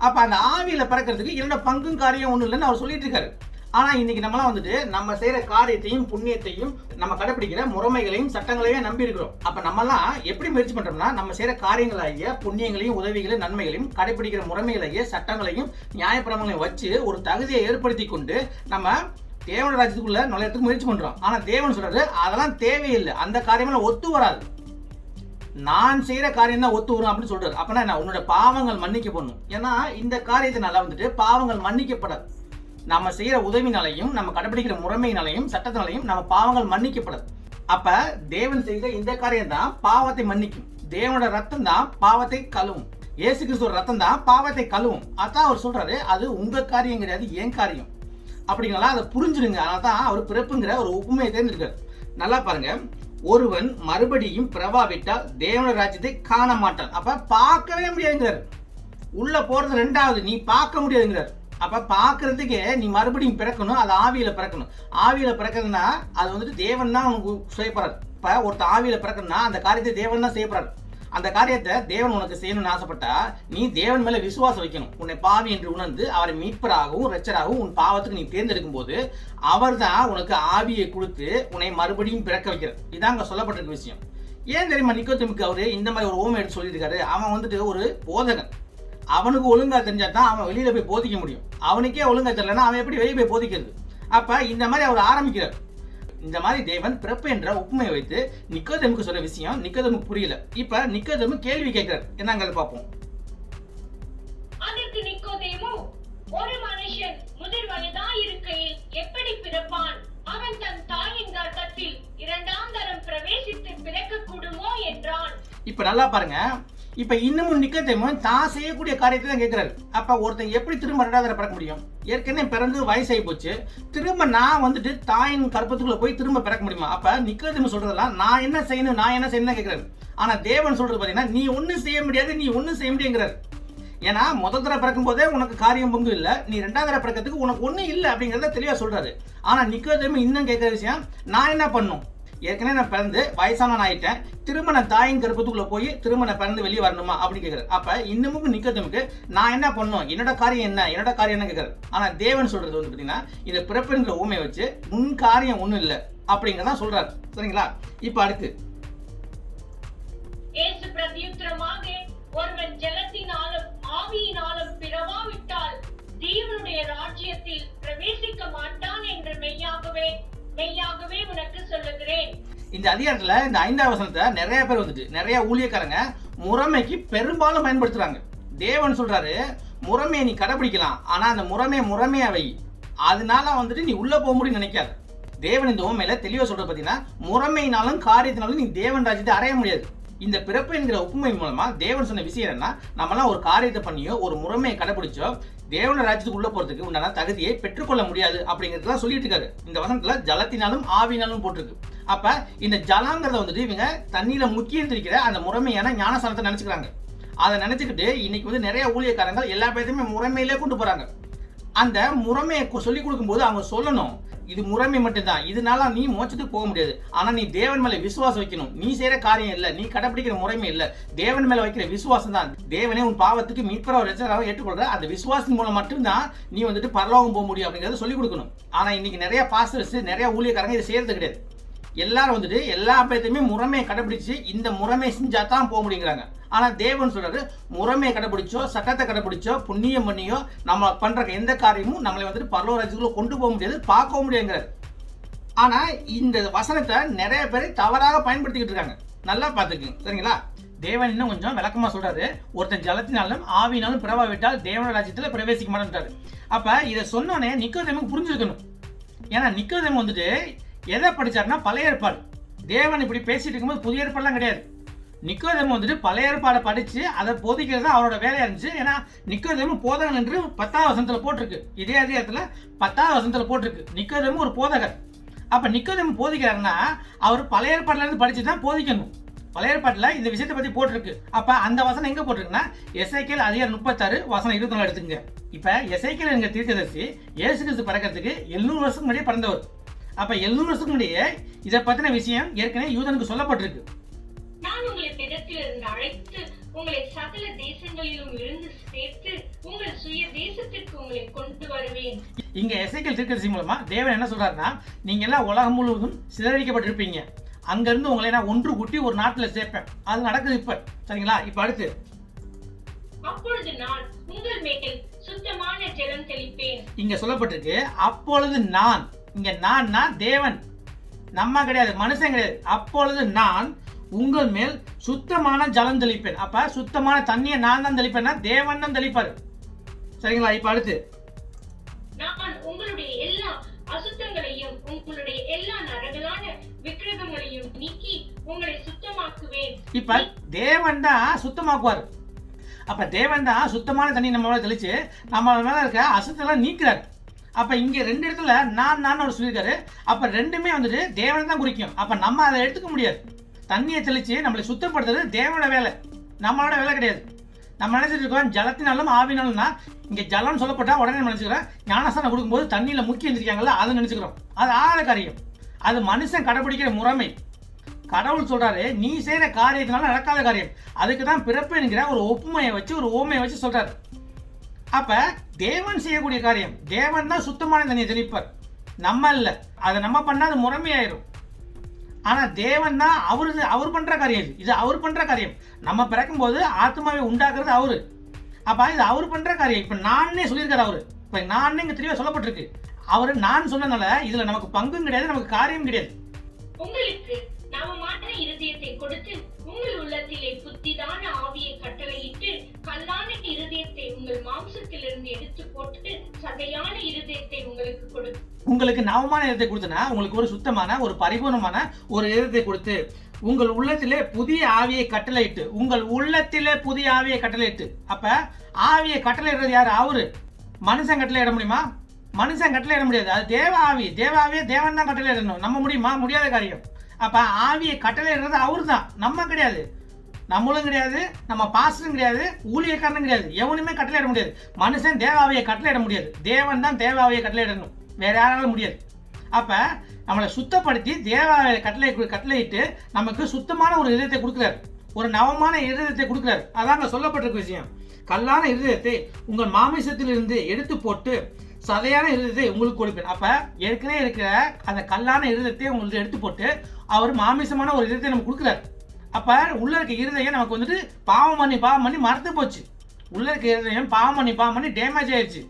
அப்ப அந்த ஆவியில பிறக்கிறதுக்கு என்னோட பங்கும் காரியம் ஒண்ணு இல்லைன்னு அவர் சொல்லிட்டு இருக்காரு. ஆனா இன்னைக்கு நம்மளாம் வந்துட்டு நம்ம செய்யற காரியத்தையும் புண்ணியத்தையும் நம்ம கடைபிடிக்கிற முறைமைகளையும் சட்டங்களையும் நம்பி இருக்கிறோம். அப்ப நம்மலாம் எப்படி முயற்சி பண்றோம்னா, நம்ம செய்யற காரியங்களாகிய புண்ணியங்களையும் உதவிகளையும் நன்மைகளையும் கடைபிடிக்கிற முறைமைகளாகிய சட்டங்களையும் நியாயப்பிரமாணங்களையும் வச்சு ஒரு தகுதியை ஏற்படுத்தி கொண்டு நம்ம தேவன ராஜ்யத்துக்குள்ள நுழையத்துக்கு முயற்சி பண்றோம். ஆனா தேவன் சொல்றாரு, அதெல்லாம் தேவையில்லை, அந்த காரியமெல்லாம் ஒத்து வராது, நான் செய்யற காரியம் தான் ஒத்து வரும் அப்படின்னு சொல்றாரு. அப்பனா நான் உன்னோட பாவங்கள் மன்னிக்கப்படணும். ஏன்னா இந்த காரியத்தினால வந்துட்டு பாவங்கள் மன்னிக்கப்படாது. நம்ம செய்யற உதவினாலையும் நம்ம கடைபிடிக்கிற முறைமையினாலையும் சட்டத்தினாலையும் நம்ம பாவங்கள் மன்னிக்கப்படாது. அப்ப தேவன் செய்த இந்த காரியம் தான் பாவத்தை மன்னிக்கும். தேவனோட ரத்தம் தான் பாவத்தை கழுவும். இயேசு கிறிஸ்துவோட ரத்தம் தான் பாவத்தை கழுவும். அதான் அவர் சொல்றாரு, அது உங்க காரியம் கிடையாது, என் காரியம் அப்படிங்களா, அதை புரிஞ்சுடுங்க. அதனால தான் அவர் பிறப்புங்கிற ஒரு உப்புமையை தேர்ந்தெடுக்காரு. நல்லா பாருங்க, ஒருவன் மறுபடியும் பிறவாவிட்டால் தேவன ராஜ்யத்தை காண மாட்டான். அப்ப பார்க்கவே முடியாதுங்கிறார். உள்ள போறது ரெண்டாவது, நீ பார்க்க முடியாதுங்கிறார். அப்ப பாக்குறதுக்கே நீ மறுபடியும் பிறக்கணும், அது ஆவியில பிறக்கணும். ஆவியில பிறக்கிறதுனா அது வந்துட்டு தேவன் தான் உனக்கு செய்யப்படுறாரு. இப்ப ஒருத்த ஆவியில பிறக்கணும்னா அந்த காரியத்தை தேவன் தான் செய்யப்படுறாரு. அந்த காரியத்தை தேவன் உனக்கு செய்யணும்னு ஆசைப்பட்டா நீ தேவன் மேல விசுவாசம் வைக்கணும். உன்னை பாவி என்று உணர்ந்து அவரை மீட்பராகவும் இரட்சராகவும் உன் பாவத்துக்கு நீ தேர்ந்தெடுக்கும் போது அவர் தான் உனக்கு ஆவியை கொடுத்து உன்னை மறுபடியும் பிறக்க வைக்கிறார். இதான் அங்க சொல்லப்பட்டிருக்க விஷயம். ஏன் தெரியுமா, நிக்கோதேமுக்கு அவரு இந்த மாதிரி ஒரு ஓமை எடுத்து சொல்லியிருக்காரு. அவன் வந்துட்டு ஒரு போதகன், அவனுக்கு ஒழுங்கா தெரிஞ்சா தான் அவன் வெளியில போய் போதிக்க முடியும். அவனுக்கே ஒழுங்கா தெரியலன்னா அவன் எப்படி வெளியே போய் போதிக்கிறது? அப்ப இந்த மாதிரி அவர் ஆரம்பிக்கிறார். இந்த மாதிரி தேவன் பிறப்பு என்ற உப்புமையை வைத்து நிக்கோதேமுக்கு சொல்ற விஷயம் நிக்கோதேமுக்கு புரியல. இப்ப நிக்கோதேமு கேள்வி கேட்கிறார். என்னங்க பார்ப்போம். அதற்கு நிக்கோதேமு, ஒரு மனுஷன் முதிர் வயதாய் இருக்கையில் எப்படி பிறப்பான்? அவன் தன் தாயின் கர்ப்பத்தில் இரண்டாம் தரம் பிரவேசித்து பிறக்க கூடுமோ என்றான். இப்ப நல்லா பாருங்க, இப்ப இன்னமும் நிக்கோதேமு தான் செய்யக்கூடிய காரியத்தை தான் கேட்கிறாரு. அப்ப ஒருத்தன் எப்படி திரும்ப ரெண்டாவது பிறக்க முடியும்? ஏற்கனவே பிறந்து வயசாகி போச்சு, திரும்ப நான் வந்துட்டு தாயின் கற்பத்துக்குள்ள போய் திரும்ப பிறக்க முடியுமா? அப்ப நிக்கோதேமு சொல்றதெல்லாம் நான் என்ன செய்யணும் கேட்கிறாரு. ஆனா தேவன் சொல்றது பாத்தீங்கன்னா, நீ ஒன்னும் செய்ய முடியாது, நீ ஒன்னும் செய்ய முடியுங்கிறாரு. ஏன்னா முதல் தடவை பிறக்கும் போதே உனக்கு காரியம் பங்கு இல்ல, நீ ரெண்டாவது தடவை பிறக்கிறதுக்கு உனக்கு ஒன்னும் இல்லை அப்படிங்கறத தெளிவா சொல்றாரு. ஆனா நிக்கோதேமு இன்னும் கேட்கிற விஷயம், நான் என்ன பண்ணும்? ஏற்கனவே நான் பிறந்து வயசானவன் ஆயிட்டேன், திரும்ப நான் தாயின் கருப்பத்துக்குள்ள போய் திரும்ப நான் பிறந்து வெளியே வரணுமா அப்படின்னு கேட்கிறாரு. அப்ப இன்னமும் நிக்கோதேமுக்கு நான் என்ன பண்ணும், என்னோட காரியம் என்ன கேட்கிறாரு. ஆனா தேவன் சொல்றது வந்து பாத்தீங்கன்னா, இந்த பிறப்புங்கிற ஊமையை வச்சு உன் காரியம் ஒண்ணும் இல்லை அப்படிங்கறதான் சொல்றாரு. சரிங்களா? இப்ப அடுத்து இயேசு பிரதியுத்தரமாக, ஒருவன் ஜலத்தினாலும் ஆவியினாலும் பிறவாவிட்டால் தேவனுடைய ராஜ்யத்தில் பிரவேசிக்க மாட்டான் என்று மெய்யாகவே உனக்கு சொல்லுகிறேன். இந்த அதிகாரத்துல இந்த 5ஆம் வசனத்தை நிறைய பேர் வந்துட்டு நிறைய ஊழியக்காரங்க முறைமைக்கு பெரும்பாலும் பயன்படுத்துறாங்க. தேவன் சொல்றாரு, முறைமையை நீ கடைபிடிக்கலாம், ஆனா அந்த முறைமையா வை, அதனால வந்துட்டு நீ உள்ள போக முடியும்னு நினைக்காது. தேவன் இந்த உண்மையில தெளிவா சொல்றது பாத்தீங்கன்னா, முறைமையினாலும் காரியத்தினாலும் நீ தேவன் ராஜ்யத்தை அடைய முடியாது. இந்த பிறப்பு என்கிற ஒப்புமை மூலமா தேவன் சொன்ன விஷயம் என்ன, நம்மளாம் ஒரு காரியத்தை பண்ணியோ ஒரு முறைமையை கடைபிடிச்சோ தேவன ராஜ்யத்துக்கு உள்ள போறதுக்கு உண்டான தகுதியை பெற்றுக்கொள்ள முடியாது அப்படிங்கறதுலாம் சொல்லிட்டு இருக்காரு. இந்த வசனத்துல ஜலத்தினாலும் ஆவினாலும் போட்டிருக்கு. அப்ப இந்த ஜலங்கிறத வந்துட்டு இவங்க தண்ணியில முக்கியம் இருக்கிற அந்த முறைமையான ஞானஸ்தானத்தை நினைச்சுக்கிறாங்க. அதை நினைச்சுக்கிட்டு இன்னைக்கு வந்து நிறைய ஊழியக்காரங்க எல்லா பேருமே முறைமையிலே கொண்டு போறாங்க. அந்த முறைமையை சொல்லி கொடுக்கும் போது அவங்க சொல்லணும், இது முறைமை மட்டும்தான், இதனால நீ மோட்சத்துக்கு போக முடியாது, ஆனா நீ தேவன் மேல விசுவாசம் வைக்கணும், நீ செய்யற காரியம் இல்ல, நீ கடைபிடிக்கிற முறைமை இல்ல, தேவன் மேல வைக்கிற விசுவாசம் தான் தேவனே உன் பாவத்துக்கு மீட்பரா இரட்சகராக ஏற்றுக்கொள்ற அந்த விசுவாசத்தின் மூலம் மட்டும்தான் நீ வந்துட்டு பரலோகம் போக முடியும் அப்படிங்கறத சொல்லி கொடுக்கணும். ஆனா இன்னைக்கு நிறைய பாஸ்டர்ஸ் நிறைய ஊழியக்காரங்க இதை செய்யறது கிடையாது. எல்லாரும் வந்துட்டு எல்லா பேர்த்தையுமே முறைமையை கடைபிடிச்சு இந்த முறைமையை செஞ்சா தான் போக முடியுங்கிறாங்க. ஆனா தேவன் சொல்றாரு, முறைமையை கடைபிடிச்சோ சட்டத்தை கடைபிடிச்சோ புண்ணியம் பண்ணியோ நம்ம பண்ற எந்த காரியமும் நம்மளை வந்துட்டு பரலோக ராஜ்யத்துக்குள்ள கொண்டு போக முடியாது, பார்க்கவும் முடியாதுங்கிறாரு. ஆனா இந்த வசனத்தை நிறைய பேர் தவறாக பயன்படுத்திக்கிட்டு இருக்காங்க. நல்லா பார்த்துக்குங்க. சரிங்களா? தேவன் இன்னும் கொஞ்சம் விளக்கமா சொல்றாரு, ஒருத்தன் ஜலத்தினாலும் ஆவியினாலும் பிறவாவிட்டால் தேவன ராஜ்யத்துல பிரவேசிக்க மாட்டாரு. அப்ப இதை சொன்னோன்னே நிக்கோதேமுக்கு புரிஞ்சிருக்கணும். ஏன்னா நிக்கோதேமு வந்துட்டு எதை படிச்சாருன்னா பழைய ஏற்பாடு. தேவன் இப்படி பேசிட்டு இருக்கும்போது புதிய ஏற்பாடுலாம் கிடையாது. நிக்கோதேமு வந்துட்டு பழைய ஏற்பாடை படிச்சு அதை போதிக்கிறது அவரோட வேலையா இருந்துச்சு. ஏன்னா நிக்கோதேமு போதகன் என்று 10வது வசனத்துல போட்டிருக்கு. இதே அதிகாரத்துல 10வது வசனத்துல போட்டிருக்கு நிக்கோதேமு ஒரு போதகர். அப்ப நிக்கோதேமு போதிக்கிறாருன்னா அவர் பழைய ஏற்பாடுல இருந்து படிச்சு தான் போதிக்கணும். பழைய ஏற்பாட்டுல இந்த விஷயத்தை பத்தி போட்டிருக்கு. அப்ப அந்த வசனம் எங்க போட்டிருக்குன்னா எசேக்கியேல் அதிகாரம் 36 வசனம் 24 எடுத்துங்க. இப்ப எசேக்கியேல் என்கிற தீர்க்கதரிசி இயேசு கிறிஸ்து பிறக்கிறதுக்கு 700 வருஷத்துக்கு முன்னாடியே பிறந்தவர். அப்ப 700 வருஷத்துக்கு முன்னாடியே இதை பத்தின விஷயம் ஏற்கனவே யூதனுக்கு சொல்லப்பட்டிருக்கு. நான் உங்களை பிறத்திலிருந்து அழைத்து உங்களை சகல தேசங்களிலும் இருந்து சேர்த்து உங்கள் சுய தேசத்திற்கு உங்களை கொண்டு வருவேன். இங்க எசேக்கியேல் தீர்க்கதரிசி மூலமா தேவன் என்ன சொல்றாருன்னா, நீங்க எல்லாம் உலகம் முழுவதும் சிதறடிக்கப்பட்டிருப்பீங்க, அங்க இருந்து உங்களை நான் ஒன்று கூட்டி ஒரு நாட்டுல சேர்ப்பேன். அது நடக்குது இப்ப. சரிங்களா? இப்ப அடுத்து அப்பொழுது நான் உங்கள் மேல் சுத்தமான ஜலம் தெளிப்பேன். இங்க சொல்லப்பட்டிருக்கு அப்பொழுது நான். இங்க நான்னா தேவன், நம்ம கிடையாது, மனுஷன் கிடையாது. அப்பொழுது நான் உங்கள் மேல் சுத்தமான ஜலம் தெளிப்பேன். அப்ப சுத்தமான தண்ணியை நான் தான் தெளிப்பேன்னா தேவன் தான் தெளிப்பாரு. சரிங்களா? இப்ப அடுத்து நான் உங்களுடைய எல்லா அசுத்தங்களையும் உங்களுடைய எல்லா நரகலான விக்கிரகங்களையும் நீக்கி உங்களை சுத்தமாக்குவேன். இப்ப தேவன் தான் சுத்தமாக்குவார். அப்ப தேவன் தான் சுத்தமான தண்ணி நம்ம மேல தெளிச்சு நம்ம மேல இருக்க அசுத்தெல்லாம் நீக்கிறார். அப்ப இங்க 2 இடத்துல நான் அவர் சொல்லியிருக்காரு. அப்ப ரெண்டுமே வந்துட்டு தேவனை தான் குறிக்கும். அப்ப நம்ம அதை எடுத்துக்க முடியாது. தண்ணியை தெளிச்சு நம்மளை சுத்தப்படுத்துறது தேவனோட வேலை, நம்மளோட வேலை கிடையாது. நம்ம நினைச்சிட்டு இருக்கோம் ஜலத்தினாலும் ஆவினாலும்னா, இங்க ஜலம் சொல்லப்பட்டா உடனே நினைச்சுக்கிறோம் ஞானஸ்தானம் கொடுக்கும்போது தண்ணியில முக்கி எழுந்திருக்காங்கல்ல அதை நினைச்சுக்கிறோம். அது ஆகாத காரியம். அது மனுஷன் கடைபிடிக்கிற முறைமை. கடவுள் சொல்றாரு நீ செய்யற காரியத்தினால நடக்காத காரியம். அதுக்கு தான் பிறப்பு என்கிற ஒரு ஒப்புமையை வச்சு ஒரு ஓமையை வச்சு சொல்றாரு. அப்ப தேவன் செய்யக்கூடிய காரியம், தேவன் தான் சுத்தமான தண்ணியை தெளிப்பார், நம்ம இல்ல. அதை நம்ம பண்ணா அது முறைமையாயிரும். ஆனா தேவன் தான் அவர் பண்ற காரியம். இது அவர் பண்ற காரியம். நம்ம பிறக்கும் போது ஆத்மாவை உண்டாக்குறது அவரு. அப்ப இது அவர் பண்ற காரியம். இப்ப நானே சொல்லியிருக்காரு அவரு. இப்ப நானே இங்க தெளிவா சொல்லப்பட்டிருக்கு. அவரு நான் சொன்னனால இதுல நமக்கு பங்கும் கிடையாது, நமக்கு காரியம் கிடையாது. உங்களுக்கு நவமான இருதயத்தை கொடுத்து உங்கள் உள்ளத்திலே புத்திதான ஆவியை கட்டளையிட்டு கல்லான இருதயத்தை உங்கள் மாம்சத்திலிருந்து எடுத்து போட்டு சதையான இருதயத்தை உங்களுக்கு கொடுத்து. உங்களுக்கு நவமான இருதயத்தை கொடுத்தனா உங்களுக்கு ஒரு சுத்தமான ஒரு பரிபூர்ணமான ஒரு இருதயத்தை கொடுத்து உங்கள் உள்ளத்திலே புதிய ஆவியை கட்டளையிட்டு. உங்கள் உள்ளத்திலே புதிய ஆவியை கட்டளையிட்டு. அப்ப ஆவியை கட்டளையிடுறது யாரு? அவரு. மனுஷன் கட்டளையிட முடியுமா? மனுஷன் கட்டளையிட முடியாது. அது தேவ ஆவி. தேவ ஆவியை தேவன் தான் கட்டளையிடணும். நம்ம முடியுமா? முடியாத காரியம். அப்ப ஆவியை கட்டளையிடுறது அவரு தான், நம்ம கிடையாது. நம்மளும் கிடையாது, நம்ம பாஸ்டரும் கிடையாது, ஊழியக்காரனும் கிடையாது. எவனுமே கட்டளையிட முடியாது. மனுஷன் தேவாவியை கட்டளையிட முடியாது. தேவன் தான் தேவாவியை கட்டளையிடணும், வேற யாராலும் முடியாது. அப்ப நம்மளை சுத்தப்படுத்தி தேவாவியை கட்டளையிட்டு நமக்கு சுத்தமான ஒரு இதயத்தை கொடுக்குறாரு, ஒரு நவமான இருதயத்தை கொடுக்குறாரு. அதாங்க சொல்லப்பட்டிருக்க விஷயம். கல்லான இருதயத்தை உங்கள் மாமிசத்திலிருந்து எடுத்து போட்டு சதையான இருதயத்தை உங்களுக்கு கொடுப்பேன். அப்ப ஏற்கனவே இருக்கிற அந்த கல்லான இருதயத்தை உங்களுக்கு எடுத்து போட்டு அவர் மாமிசமான ஒரு இருதயத்தை நமக்கு கொடுக்குறாரு. அப்ப உள்ள இருக்க இருதயம் நமக்கு வந்துட்டு பாவம் பண்ணி மறந்து போச்சு. உள்ள இருக்க இருதயம் பாவம் பண்ணி டேமேஜ் ஆயிடுச்சு.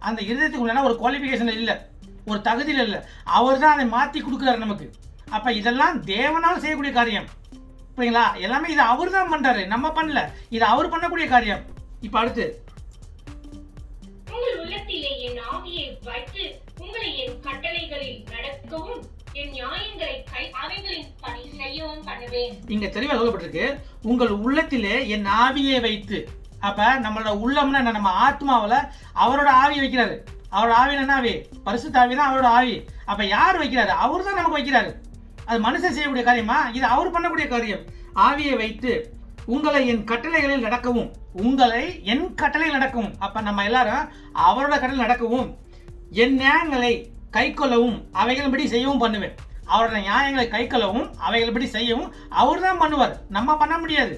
அந்த இருதயத்துக்குள்ள ஒரு குவாலிஃபிகேஷன் இல்லை, ஒரு தகுதியில் இல்லை. அவர் தான் அதை மாற்றி கொடுக்குறாரு நமக்கு. அப்ப இதெல்லாம் தேவனால் செய்யக்கூடிய காரியம். புரியுங்களா? எல்லாமே இது அவர் தான் பண்றாரு, நம்ம பண்ணல. இது அவர் பண்ணக்கூடிய காரியம். இப்ப அடுத்து உங்கள் உள்ளத்திலே என் ஆவியை வைத்து உங்களை என் கட்டளைகளில் நடக்கவும் என் நியாயங்களை அவைகளின் பணி செய்யவும் பண்ணுவேன். இங்க தெளிவா சொல்லப்பட்டிருக்கு உங்கள் உள்ளத்திலே என் ஆவியை வைத்து. அப்ப நம்மளோட உள்ளம்னா என்ன? நம்ம ஆத்மாவில அவரோட ஆவியை வைக்கிறாரு. அவரோட ஆவி என்ன ஆவி? பரிசுத்த ஆவி தான் அவரோட ஆவி. அப்ப யார் வைக்கிறாரு? அவர் தான் நமக்கு வைக்கிறாரு. அது மனுஷன் செய்யக்கூடிய காரியமா? இது அவர் பண்ணக்கூடிய காரியம். ஆவியை வைத்து உங்களை என் கட்டளைகளில் நடக்கவும். உங்களை என் கட்டளையில் நடக்கவும். அப்ப நம்ம எல்லாரும் அவரோட கட்டளை நடக்கவும் என் நியாயங்களை கை கொள்ளவும் அவைகளின்படி செய்யவும் பண்ணுவேன். அவரோட நியாயங்களை கை கொள்ளவும் அவைகளின்படி செய்யவும் அவர் தான் பண்ணுவார், நம்ம பண்ண முடியாது.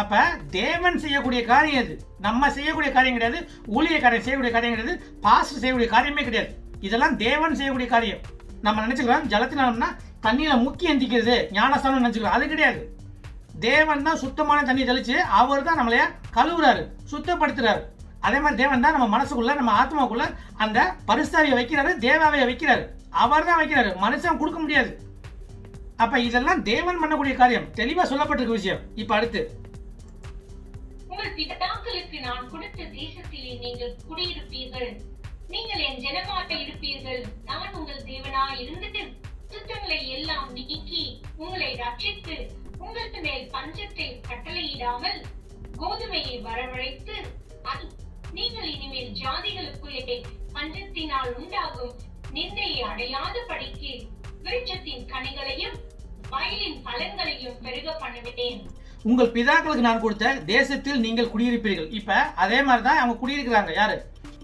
அப்ப தேவன் செய்யக்கூடிய காரியம் இது, நம்ம செய்யக்கூடிய காரியம் கிடையாது. ஊழியக்காரன் செய்யக்கூடிய காரியம் கிடையாது. பாஸ்டர் செய்யக்கூடிய காரியமே கிடையாது. இதெல்லாம் தேவன் செய்யக்கூடிய காரியம். நம்ம நினைச்சுக்கிறோம் ஜலத்தினாலம்னா தண்ணியில முக்கி எந்திக்கிறது ஞானஸ்தானம் நினைச்சுக்கிறோம். அது கிடையாது. தேவன் தான் சுத்தமான தண்ணி தெளிச்சு அவர் தான் நம்மளைய கழுவுறாரு, சுத்தப்படுத்துறாரு. அதே மாதிரி தேவன் தான் நம்ம மனசுக்குள்ள நம்ம ஆத்மாக்குள்ள அந்த பரிசுத்தாவியை வைக்கிறாரு, தேவாவியை வைக்கிறாரு. அவர் தான் வைக்கிறாரு, மனுஷன் கொடுக்க முடியாது. அப்ப இதெல்லாம் தேவன் பண்ணக்கூடிய காரியம். தெளிவா சொல்லப்பட்டிருக்க விஷயம். இப்ப அடுத்து உங்கள் பிதாக்களுக்கு நான் கொடுத்த தேசத்திலே நீங்கள் குடியிருப்பீர்கள், நீங்கள் என் ஜனமாக இருப்பீர்கள். நான் உங்கள் தேவனாய் இருந்து சுத்தங்களை எல்லாம் நீக்கி உங்களை ரட்சித்து உங்களுக்கு மேல் பஞ்சத்தை கட்டளையிடாமல் கோதுமையை வரவழைத்து நீங்கள் இனிமேல் ஜாதிகளுக்குள்ளே பஞ்சத்தினால் உண்டாகும் நிந்தையை அடையாத படிக்கு விருட்சத்தின் கனிகளையும் வயலின் பலன்களையும் பெருக பண்ணுவேன். உங்கள் பிதாக்களுக்கு நான் கொடுத்த தேசத்தில் நீங்கள் குடியிருப்பீர்கள். இப்ப அதே மாதிரிதான் அவங்க குடியிருக்கிறாங்க. யாரு?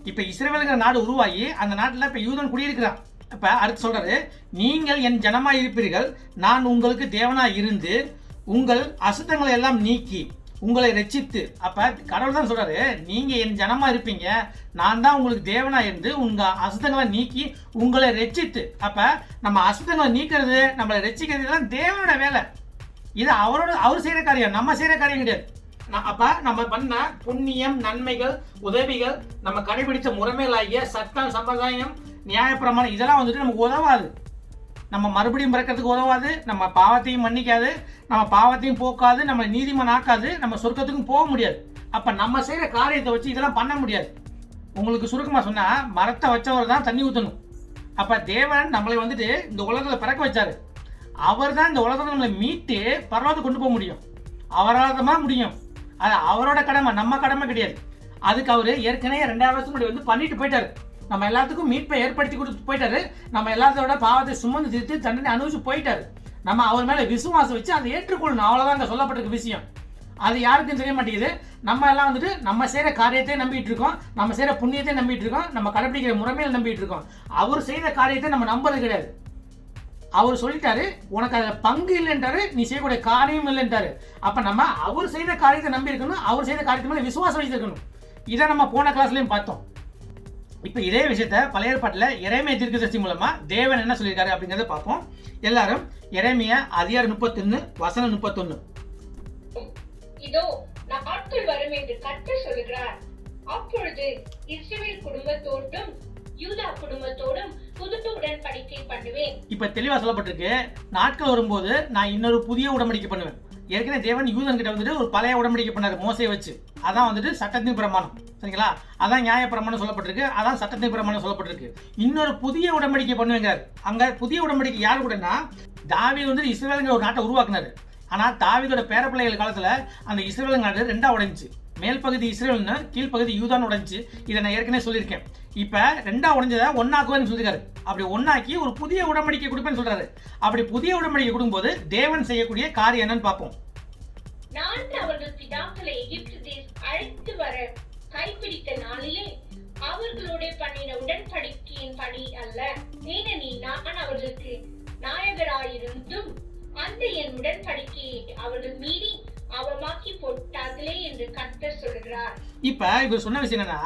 இப்ப இஸ்ரவேலுங்கிற நாடு உருவாகி அந்த நாட்டுல இப்ப யூதன் குடியிருக்கிறான். இப்ப அடுத்து சொல்றாரு, நீங்கள் என் ஜனமாய் இருப்பீர்கள், நான் உங்களுக்கு தேவனாய் இருந்து உங்கள் அசுத்தங்களை எல்லாம் நீக்கி உங்களை ரட்சித்து. அப்ப கடவுள் தான் சொல்றாரு, நீங்க என் ஜனமா இருப்பீங்க, நான் தான் உங்களுக்கு தேவனா இருந்து உங்க அசுத்தங்களை நீக்கி உங்களை ரட்சித்து. அப்ப நம்ம அசுத்தங்களை நீக்கிறது, நம்மளை ரட்சிக்கிறது எல்லாம் தேவனோட வேலை. இது அவர் செய்யற காரியம், நம்ம செய்யற காரியம் கிடையாது. அப்ப நம்ம பண்ண புண்ணியம், நன்மைகள், உதவிகள், நம்ம கடைபிடிச்ச முறைமைகளாகிய சட்டம், சம்பிரதாயம், நியாயப்பிரமாணம் இதெல்லாம் வந்துட்டு நமக்கு உதவாது. நம்ம மறுபடியும் பிறக்கிறதுக்கு உதவாது, நம்ம பாவத்தையும் மன்னிக்காது, நம்ம பாவத்தையும் போக்காது, நம்ம நீதிமான் ஆக்காது, நம்ம சொர்க்கத்துக்கும் போக முடியாது. அப்ப நம்ம செய்யற காரியத்தை வச்சு இதெல்லாம் பண்ண முடியாது. உங்களுக்கு சுருக்கமா சொன்னா, மரத்தை வச்சவர் தான் தண்ணி ஊற்றணும். அப்ப தேவன் நம்மளை வந்துட்டு இந்த உலகத்துல பிறக்க வச்சாரு. அவர் தான் இந்த உலகத்தை நம்மளை மீட்டு பரவாயில்ல கொண்டு போக முடியும். அவரால் தான் முடியும். அது அவரோட கடமை, நம்ம கடமை கிடையாது. அதுக்கு அவரு ஏற்கனவே 2000 வருஷம் முன்னாடி வந்து பண்ணிட்டு போயிட்டாரு. நம்ம எல்லாத்துக்கும் மீட்பை ஏற்படுத்தி கொடுத்து போயிட்டாரு. நம்ம எல்லாத்தோட பாவத்தை சுமந்து தீர்த்து தண்டனை அனுபவிச்சு போயிட்டாரு. நம்ம அவர் மேல விசுவாசம் வச்சு அதை ஏற்றுக்கொள்ளணும். அவ்வளவுதான் அங்க சொல்லப்பட்டிருக்க விஷயம். அது யாருக்கும் தெரிய மாட்டேங்குது. நம்ம எல்லாம் வந்துட்டு நம்ம செய்யற காரியத்தை நம்பிட்டு இருக்கோம், நம்ம செய்யற புண்ணியத்தை நம்பிட்டு இருக்கோம், நம்ம கடைபிடிக்கிற முறைமையில நம்பிட்டு இருக்கோம். அவர் செய்த காரியத்தை நம்ம நம்புறது கிடையாது. அவர் சொல்லிட்டாரு, உனக்கு அதுல பங்கு இல்லைன்றாரு, நீ செய்யக்கூடிய காரியம் இல்லைன்றாரு. அப்ப நம்ம அவர் செய்த காரியத்தை நம்பி இருக்கணும், அவர் செய்த காரியத்து மேல விசுவாசம் வச்சிருக்கணும். இதை நம்ம போன கிளாஸ்லயும் பார்த்தோம். இப்ப இதே விஷயத்த பழைய ஏற்பாட்டுல எரேமியா தீர்க்கதரிசி மூலமா தேவன் என்ன சொல்லியிருக்காரு அப்படிங்கறத பார்ப்போம். எல்லாரும் எரேமியா அதிகாரம் 31 வசனம் 31. இதோ நாட்கள் வரும் என்று கர்த்தர் சொல்கிறார், அப்பொழுது இஸ்ரவேல் குடும்பத்தோடும் யூதா குடும்பத்தோடும் புது உடன்படிக்கை பண்ணுவேன். இப்ப தெளிவா சொல்லப்பட்டிருக்கு, நாட்கள் வரும்போது நான் இன்னொரு புதிய உடன்படிக்கை பண்ணுவேன். ஏற்கனவே தேவன் யூதன் கிட்ட வந்துட்டு ஒரு பழைய உடன்படிக்கை பண்ணாரு மோசையை வச்சு. அதான் வந்துட்டு சட்டத்தின் பிரமாணம், சரிங்களா? அதான் நியாய பிரமாணம் சொல்லப்பட்டிருக்கு, அதான் சட்டத்தின் பிரமாணம் சொல்லப்பட்டிருக்கு. இன்னொரு புதிய உடன்படிக்கை பண்ணுவேங்க. அங்க புதிய உடன்படிக்கை யாரு கூடனா, தாவீது வந்து இஸ்ரவேலுங்கிற ஒரு நாட்டை உருவாக்குனாரு. ஆனா தாவீதோட பேரப்பிள்ளைகள் காலத்துல அந்த இஸ்ரவேல் நாடு ரெண்டா உடைஞ்சு, மேல் பகுதி இஸ்ரேல்னு கீழ்பகுதி யூதான் உடைஞ்சு. இதை நான் ஏற்கனவே சொல்லியிருக்கேன். இப்ப ரெண்டா உடைஞ்சதை ஒன்னாக்குவேன்னு சொல்லிருக்காரு. அப்படி ஒன்னாக்கி ஒரு புதிய உடன்படிக்கை கொடுப்பேன்னு சொல்றாரு. அப்படி புதிய உடன்படிக்கை கொடுக்கும்போது தேவன் செய்யக்கூடிய காரியம் என்னன்னு பார்ப்போம். நான் அவர்கள் பிதாக்களை எகிப்து தேசம் அழைத்து வர கைப்பிடித்த நாளிலே அவர்களோட பண்ணின உடன்படிக்கையின் படி அல்ல, ஏனெனில் நான் அவர்களுக்கு நாயகராயிருந்தும் அந்த என் உடன்படிக்கையை அவர்கள் மீறி அவமாக்கி போட்டார்களே என்று கர்த்தர் சொல்கிறார். இப்ப இவர் சொன்ன விஷயம் என்னன்னா,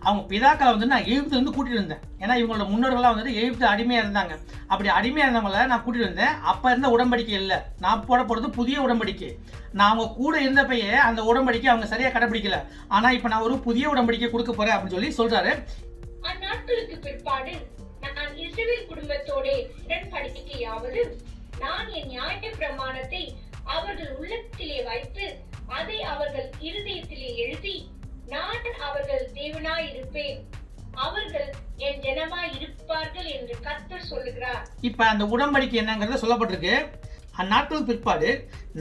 அவங்க பிதாக்களை வந்து நான் எகிப்துல இருந்து கூட்டிட்டு இருந்தேன். ஏன்னா இவங்களோட முன்னோர்கள்லாம் வந்துட்டு எகிப்து அடிமையா இருந்தாங்க. அப்படி அடிமையா இருந்தவங்கள நான் கூட்டிட்டு இருந்தேன். அப்ப இருந்த உடன்படிக்கை இல்லை, நான் போட போறது புதிய உடன்படிக்கை. நான் அவங்க கூட இருந்தப்பயே அந்த உடன்படிக்கை அவங்க சரியா கடைபிடிக்கல. ஆனா இப்ப நான் ஒரு புதிய உடன்படிக்கை கொடுக்க போறேன் அப்படின்னு சொல்லி சொல்றாரு. அந்நாட்களுக்கு பிற்பாடு நான் இஸ்ரவேல் குடும்பத்தோட உடன்படிக்கையாவது, நான் என் நியாய பிரமாணத்தை அவர்கள் உள்ளத்திலே வைத்து அதை அவர்கள் இருதயத்திலே எழுதி, நான் அவர்கள் தேவனாய் இருப்பேன், அவர்கள் என் ஜனமாய் இருப்பார்கள் என்று கர்த்தர் சொல்லுகிறார். இப்ப அந்த உடன்படிக்கை என்னங்கறத சொல்லப்பட்டிருக்கு. அந்நாட்களுக்கு பிற்பாடு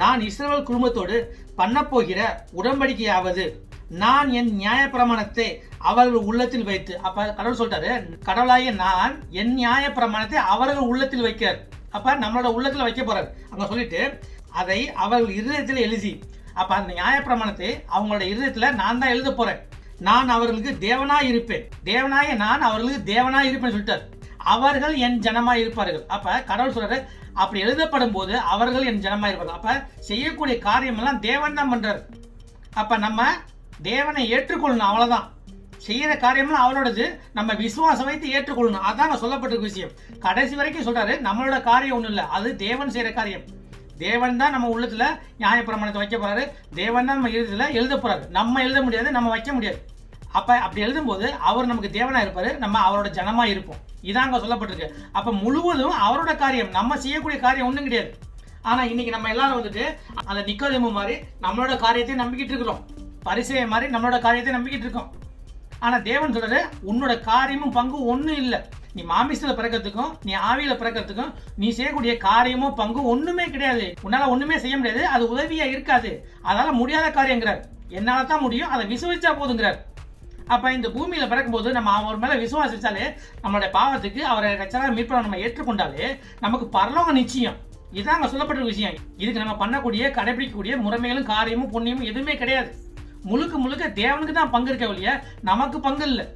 நான் இஸ்ரவேல் குடும்பத்தோடு பண்ண போகிற உடன்படிக்கையாவது, நான் என் நியாய பிரமாணத்தை அவர்கள் உள்ளத்தில் வைத்து. அப்ப கடவுள் சொல்லிட்டாரு, கடவுளாகிய நான் என் நியாய பிரமாணத்தை அவர்கள் உள்ளத்தில் வைக்கிறார். அப்ப நம்மளோட உள்ளத்துல வைக்க போறாரு. அங்க சொல்லிட்டு அதை அவர்கள் இருதயத்தில் எழுதி. அப்ப அந்த நியாய பிரமாணத்தை அவங்களோட இருதயத்துல நான் தான் எழுத போறேன். நான் அவர்களுக்கு தேவனாய் இருப்பேன், தேவனாய நான் அவர்களுக்கு தேவனாய் இருப்பேன் சொல்லிட்டார். அவர்கள் என் ஜனமாய் இருப்பார்கள். அப்ப கடவுள் சொல்றாரு, அப்படி எழுதப்படும் போது அவர்கள் என் ஜனமாய் இருப்பார்கள். அப்ப செய்யக்கூடிய காரியம் எல்லாம் தேவன் தான் பண்றாரு. அப்ப நம்ம தேவனை ஏற்றுக்கொள்ளணும், அவ்வளவுதான். செய்யற காரியம்லாம் அவரோடது, நம்ம விசுவாசம் வைத்து ஏற்றுக்கொள்ளணும். அதாங்க சொல்லப்பட்டிருக்க விஷயம். கடைசி வரைக்கும் சொல்றாரு, நம்மளோட காரியம் ஒண்ணும் இல்லை, அது தேவன் செய்யற காரியம். தேவன் தான் நம்ம உள்ளத்துல நியாய பிரமாணத்தை வைக்க போறாரு. தேவன் தான் நம்ம எழுதுல எழுத போறாரு. நம்ம எழுத முடியாது, நம்ம வைக்க முடியாது. அப்ப அப்படி எழுதும் போது அவர் நமக்கு தேவனா இருப்பாரு, நம்ம அவரோட ஜனமா இருப்போம். இதாங்க சொல்லப்பட்டிருக்கு. அப்ப முழுவதும் அவரோட காரியம், நம்ம செய்யக்கூடிய காரியம் ஒண்ணும் கிடையாது. ஆனா இன்னைக்கு நம்ம எல்லாரும் வந்துட்டு அந்த நிக்கோதேமு மாதிரி நம்மளோட காரியத்தை நம்பிக்கிட்டு இருக்கிறோம், பரிசேய மாதிரி நம்மளோட காரியத்தை நம்பிக்கிட்டு இருக்கோம். ஆனா தேவன் சொல்றாரு, உன்னோட காரியமும் பங்கு ஒண்ணும் இல்லை, நீ மாமிசத்துல பிறக்கிறதுக்கும் நீ ஆவியில பிறக்கிறதுக்கும் நீ செய்யக்கூடிய காரியமோ பங்கு ஒண்ணுமே கிடையாது. உன்னால ஒண்ணுமே செய்ய முடியாது, அது உதவியா இருக்காது. அதால முடியாத காரியங்கிறார். என்னால தான் முடியும், அதை விசுவசிச்சா போதுங்கிறார். அப்ப இந்த பூமியில பிறக்கும்போது நம்ம அவர் மேல விசுவாசிச்சாலே, நம்மளுடைய பாவத்துக்கு அவரை ரட்சகரா மீட்பரை நம்ம ஏற்றுக்கொண்டாலே நமக்கு பரலோகம் நிச்சயம். இதான் அங்க சொல்லப்பட்ட விஷயம். இதுக்கு நம்ம பண்ணக்கூடிய கடைபிடிக்கக்கூடிய முறைமைகளும் காரியமும் புண்ணியமும் எதுவுமே கிடையாது. முழுக்க முழுக்க தேவனுக்கு தான் பங்கு இருக்க வழிய நமக்கு பங்கு இல்லை.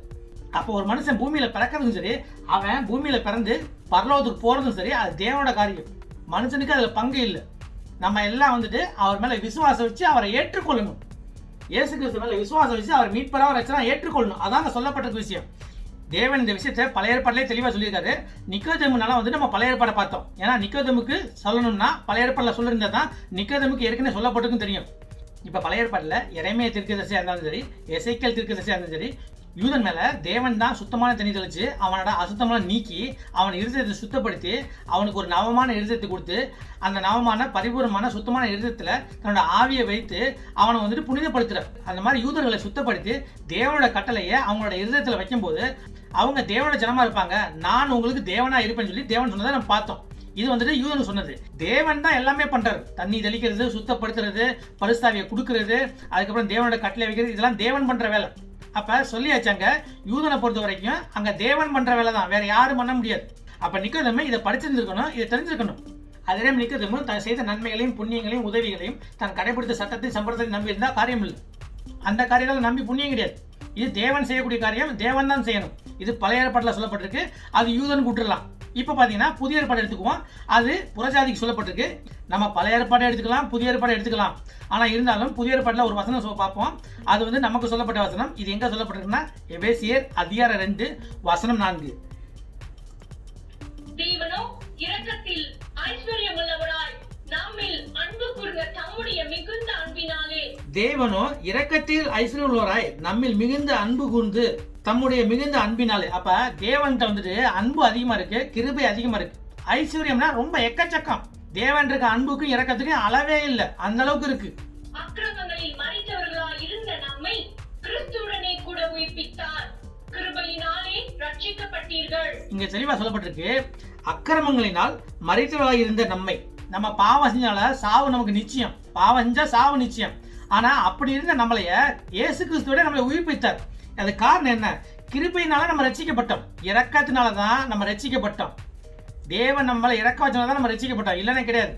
அப்போ ஒரு மனுஷன் பூமியில பிறக்கிறதும் சரி, அவன் பூமியில பிறந்து பரலோகத்துக்கு போறதும் சரி, அது தேவனோட காரியம். மனுஷனுக்கு அதுல பங்கு இல்லை. நம்ம எல்லாம் அவர் மேல விசுவாசம் வச்சு அவரை ஏற்றுக்கொள்ளணும். இயேசு கிறிஸ்து மேல விசுவாசம் வச்சு அவர் மீட்பரா ரட்சகரா ஏற்றுக்கொள்ளணும். அதாங்க சொல்லப்பட்ட விஷயம். தேவன் இந்த விஷயத்தை பழைய ஏற்பாட்டிலே தெளிவா சொல்லியிருக்காரு. நிக்கோதேமுனால நம்ம பழைய ஏற்பாடை பார்த்தோம். ஏன்னா நிக்கோதேமுக்கு சொல்லணும்னா பழைய ஏற்பாடுல சொல்லியிருந்தா தான் நிக்கோதேமுக்கு ஏற்கனவே சொல்லப்பட்டிருக்கும் தெரியும். இப்ப பழைய ஏற்பாடுல எரேமியா தீர்க்கதரிசியா இருந்தாலும் சரி, எசேக்கியேல் தீர்க்கதரிசியா இருந்தாலும் சரி, யூதன் மேல தேவன் தான் சுத்தமான தண்ணி தெளிச்சு அவனோட அசுத்தமான நீக்கி அவன் இருதயத்தை சுத்தப்படுத்தி அவனுக்கு ஒரு நவமான இருதயத்தை கொடுத்து அந்த நவமான பரிபூர்ணமான சுத்தமான இருதயத்துல தன்னோட ஆவியை வைத்து அவனை புனிதப்படுத்துற. அந்த மாதிரி யூதர்களை சுத்தப்படுத்தி தேவனோட கட்டளையை அவங்களோட இருதயத்துல வைக்கும் போது அவங்க தேவனோட ஜனமா இருப்பாங்க. நான் உங்களுக்கு தேவனா இருப்பேன்னு சொல்லி தேவன் சொன்னதை நம்ம பார்த்தோம். இது யூதன் சொன்னது. தேவன் தான் எல்லாமே பண்றாரு. தண்ணி தெளிக்கிறது, சுத்தப்படுத்துறது, பரிசுத்தாவியை கொடுக்கறது, அதுக்கப்புறம் தேவனோட கட்டளை வைக்கிறது, இதெல்லாம் தேவன் பண்ற வேலை. அப்ப சொல்லியாச்சாங்க, யூதனை பொறுத்த வரைக்கும் அங்க தேவன் பண்ற வேலை தான், வேற யாரும் பண்ண முடியாது. அப்ப நிக்கோதேமு இதை படிச்சிருந்திருக்கணும், இதை தெரிஞ்சிருக்கணும். அதே நிக்கோதேமு தான் செய்த நன்மைகளையும் புண்ணியங்களையும் உதவிகளையும் தான் கடைபிடித்த சட்டத்தையும் சம்பிரதாயத்தையும் நம்பி இருந்தா காரியம் இல்லை. அந்த காரியங்களை நம்பி புண்ணியம் கிடையாது. இது தேவன் செய்யக்கூடிய காரியம், தேவன் தான் செய்யணும். இது பழைய ஏற்பாட்டில் சொல்லப்பட்டிருக்கு, அது யூதன் கூட்டுலாம். இப்ப பாத்தீங்கன்னா புதிய ஏற்பாடு எடுத்துக்குவோம், அது புறஜாதிக்கு சொல்லப்பட்டிருக்கு. நம்ம பழைய ஏற்பாடு எடுத்துக்கலாம், புதிய ஏற்பாடு எடுத்துக்கலாம். ஆனா இருந்தாலும் புதிய ஏற்பாடுல ஒரு வசனம் பார்ப்போம். அது நமக்கு சொல்லப்பட்ட வசனம். இது எங்க சொல்லப்பட்டிருக்குன்னா எபேசியர் அதிகாரம் 2 வசனம் 4. தேவனோ இரக்கத்தில் ஐஸ்வர்யமுள்ளவராய் நம்மில் அன்பு கூர்ந்த தம்முடைய மிகுந்த அன்பினாலே. தேவனோ இரக்கத்தில் ஐஸ்வர்யமுள்ளவராய் நம்மில் மிகுந்த அன்பு கூர்ந்து தம்முடைய மிகுந்த அன்பினாலே. அப்ப தேவன்கிட்ட அன்பு அதிகமா இருக்கு, கிருபை அதிகமா இருக்கு. ஐஸ்வர்யம்னா ரொம்ப எக்கச்சக்கம். தேவன் இருக்க அன்புக்கும் இரக்கத்துக்கும் அளவே இல்லை, அந்த அளவுக்கு இருக்கு. அக்கிரமங்களில் மரித்தவர்களாய் இருந்த நம்மை கிறிஸ்துவுடனே கூட உயிர்ப்பித்தார், கிருபையினாலே ரட்சிக்கப்பட்டீர்கள். இங்க தெளிவா சொல்லப்பட்டிருக்கு, அக்கிரமங்களினால் மரித்தவர்களாய் இருந்த நம்மை. நம்ம பாவம் செஞ்சால சாவு நமக்கு நிச்சயம், பாவம் செஞ்சா சாவு நிச்சயம். ஆனா அப்படி இருந்த நம்மளைய இயேசு கிறிஸ்துவோட நம்மளை உயிர்ப்பித்தார். அது காரணம் என்ன? கிருபையினால நம்ம ரட்சிக்கப்பட்டோம், இரக்கத்தினாலதான் நம்ம ரட்சிக்கப்பட்டோம். தேவன் நம்மளை இறக்க வச்சனால நம்ம ரட்சிக்கப்பட்டோம், இல்லைன்னே கிடையாது.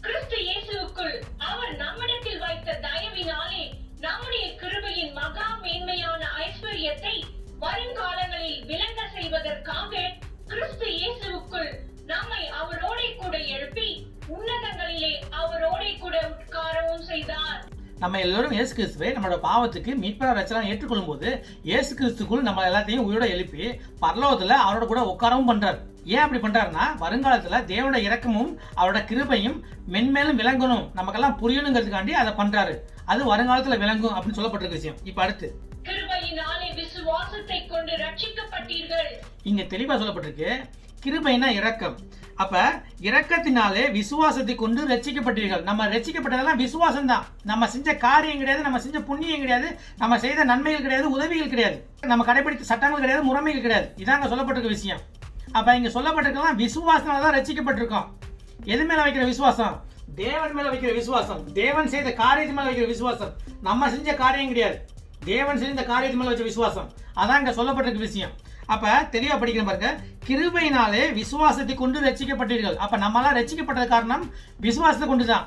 கிறிஸ்து இயேசுவுக்குள் அவர் நம்மிடத்தில் வைத்த தயவினாலே நம்முடைய கிருபையின் மகா மேன்மையான ஐஸ்வர்யத்தை வருங்காலங்களில் விளங்க செய்வதற்காக கிறிஸ்து இயேசுவுக்குள் நம்மை அவரோட கூட எழுப்பி உன்னதங்களிலே அவரோட கூட உட்காரவும் செய்தார். நம்ம எல்லாரும் இயேசு கிறிஸ்துவை நம்மளோட பாவத்துக்கு மீட்பரா ரட்சகரா ஏற்றுக்கொள்ளும் போது இயேசு கிறிஸ்துக்குள் நம்ம எல்லாத்தையும் உயிரோட எழுப்பி பரலோகத்துல அவரோட கூட உட்காரவும் பண்றாரு. ஏன் அப்படி பண்றாருன்னா வருங்காலத்துல தேவனோட இரக்கமும் அவரோட கிருபையும் மென்மேலும் விளங்கணும், நமக்கெல்லாம் புரியணுங்கிறதுக்காண்டி அதை பண்றாரு. அது வருங்காலத்துல விளங்கும் அப்படின்னு சொல்லப்பட்டிருக்க விஷயம். இப்ப அடுத்து கிருபையினாலே விசுவாசத்தை கொண்டு ரட்சிக்கப்பட்டீர்கள். இங்க தெளிவா சொல்லப்பட்டிருக்கு, கிருபைனா இரக்கம். அப்ப இரக்கத்தினாலே விசுவாசத்தை கொண்டு ரட்சிக்கப்பட்டீர்கள். நம்ம ரட்சிக்கப்பட்டதெல்லாம் விசுவாசம் தான். நம்ம செஞ்ச காரியம் கிடையாது, நம்ம செஞ்ச புண்ணியம் கிடையாது, நம்ம செய்த நன்மைகள் கிடையாது, உதவிகள் கிடையாது, நம்ம கடைபிடித்த சட்டங்கள் கிடையாது, முறைமைகள் கிடையாது. இதாங்க சொல்லப்பட்டிருக்க விஷயம். அப்ப இங்க சொல்லப்பட்டிருக்கலாம் விசுவாசனாலதான் ரட்சிக்கப்பட்டிருக்கோம். எது மேல வைக்கிற விசுவாசம்? தேவன் மேல வைக்கிற விசுவாசம், தேவன் செய்த காரியத்து மேல வைக்கிற விசுவாசம். நம்ம செஞ்ச காரியம் கிடையாது, தேவன் செய்த காரியத்து மேல வச்ச விசுவாசம். அதான் இங்க சொல்லப்பட்டிருக்க விஷயம். அப்ப தெளிவா படிக்கிற பாருங்க, கிருபையினாலே விசுவாசத்தை கொண்டு ரட்சிக்கப்பட்டீர்கள். அப்ப நம்மளாம் ரட்சிக்கப்பட்டது காரணம் விசுவாசத்தை கொண்டுதான்.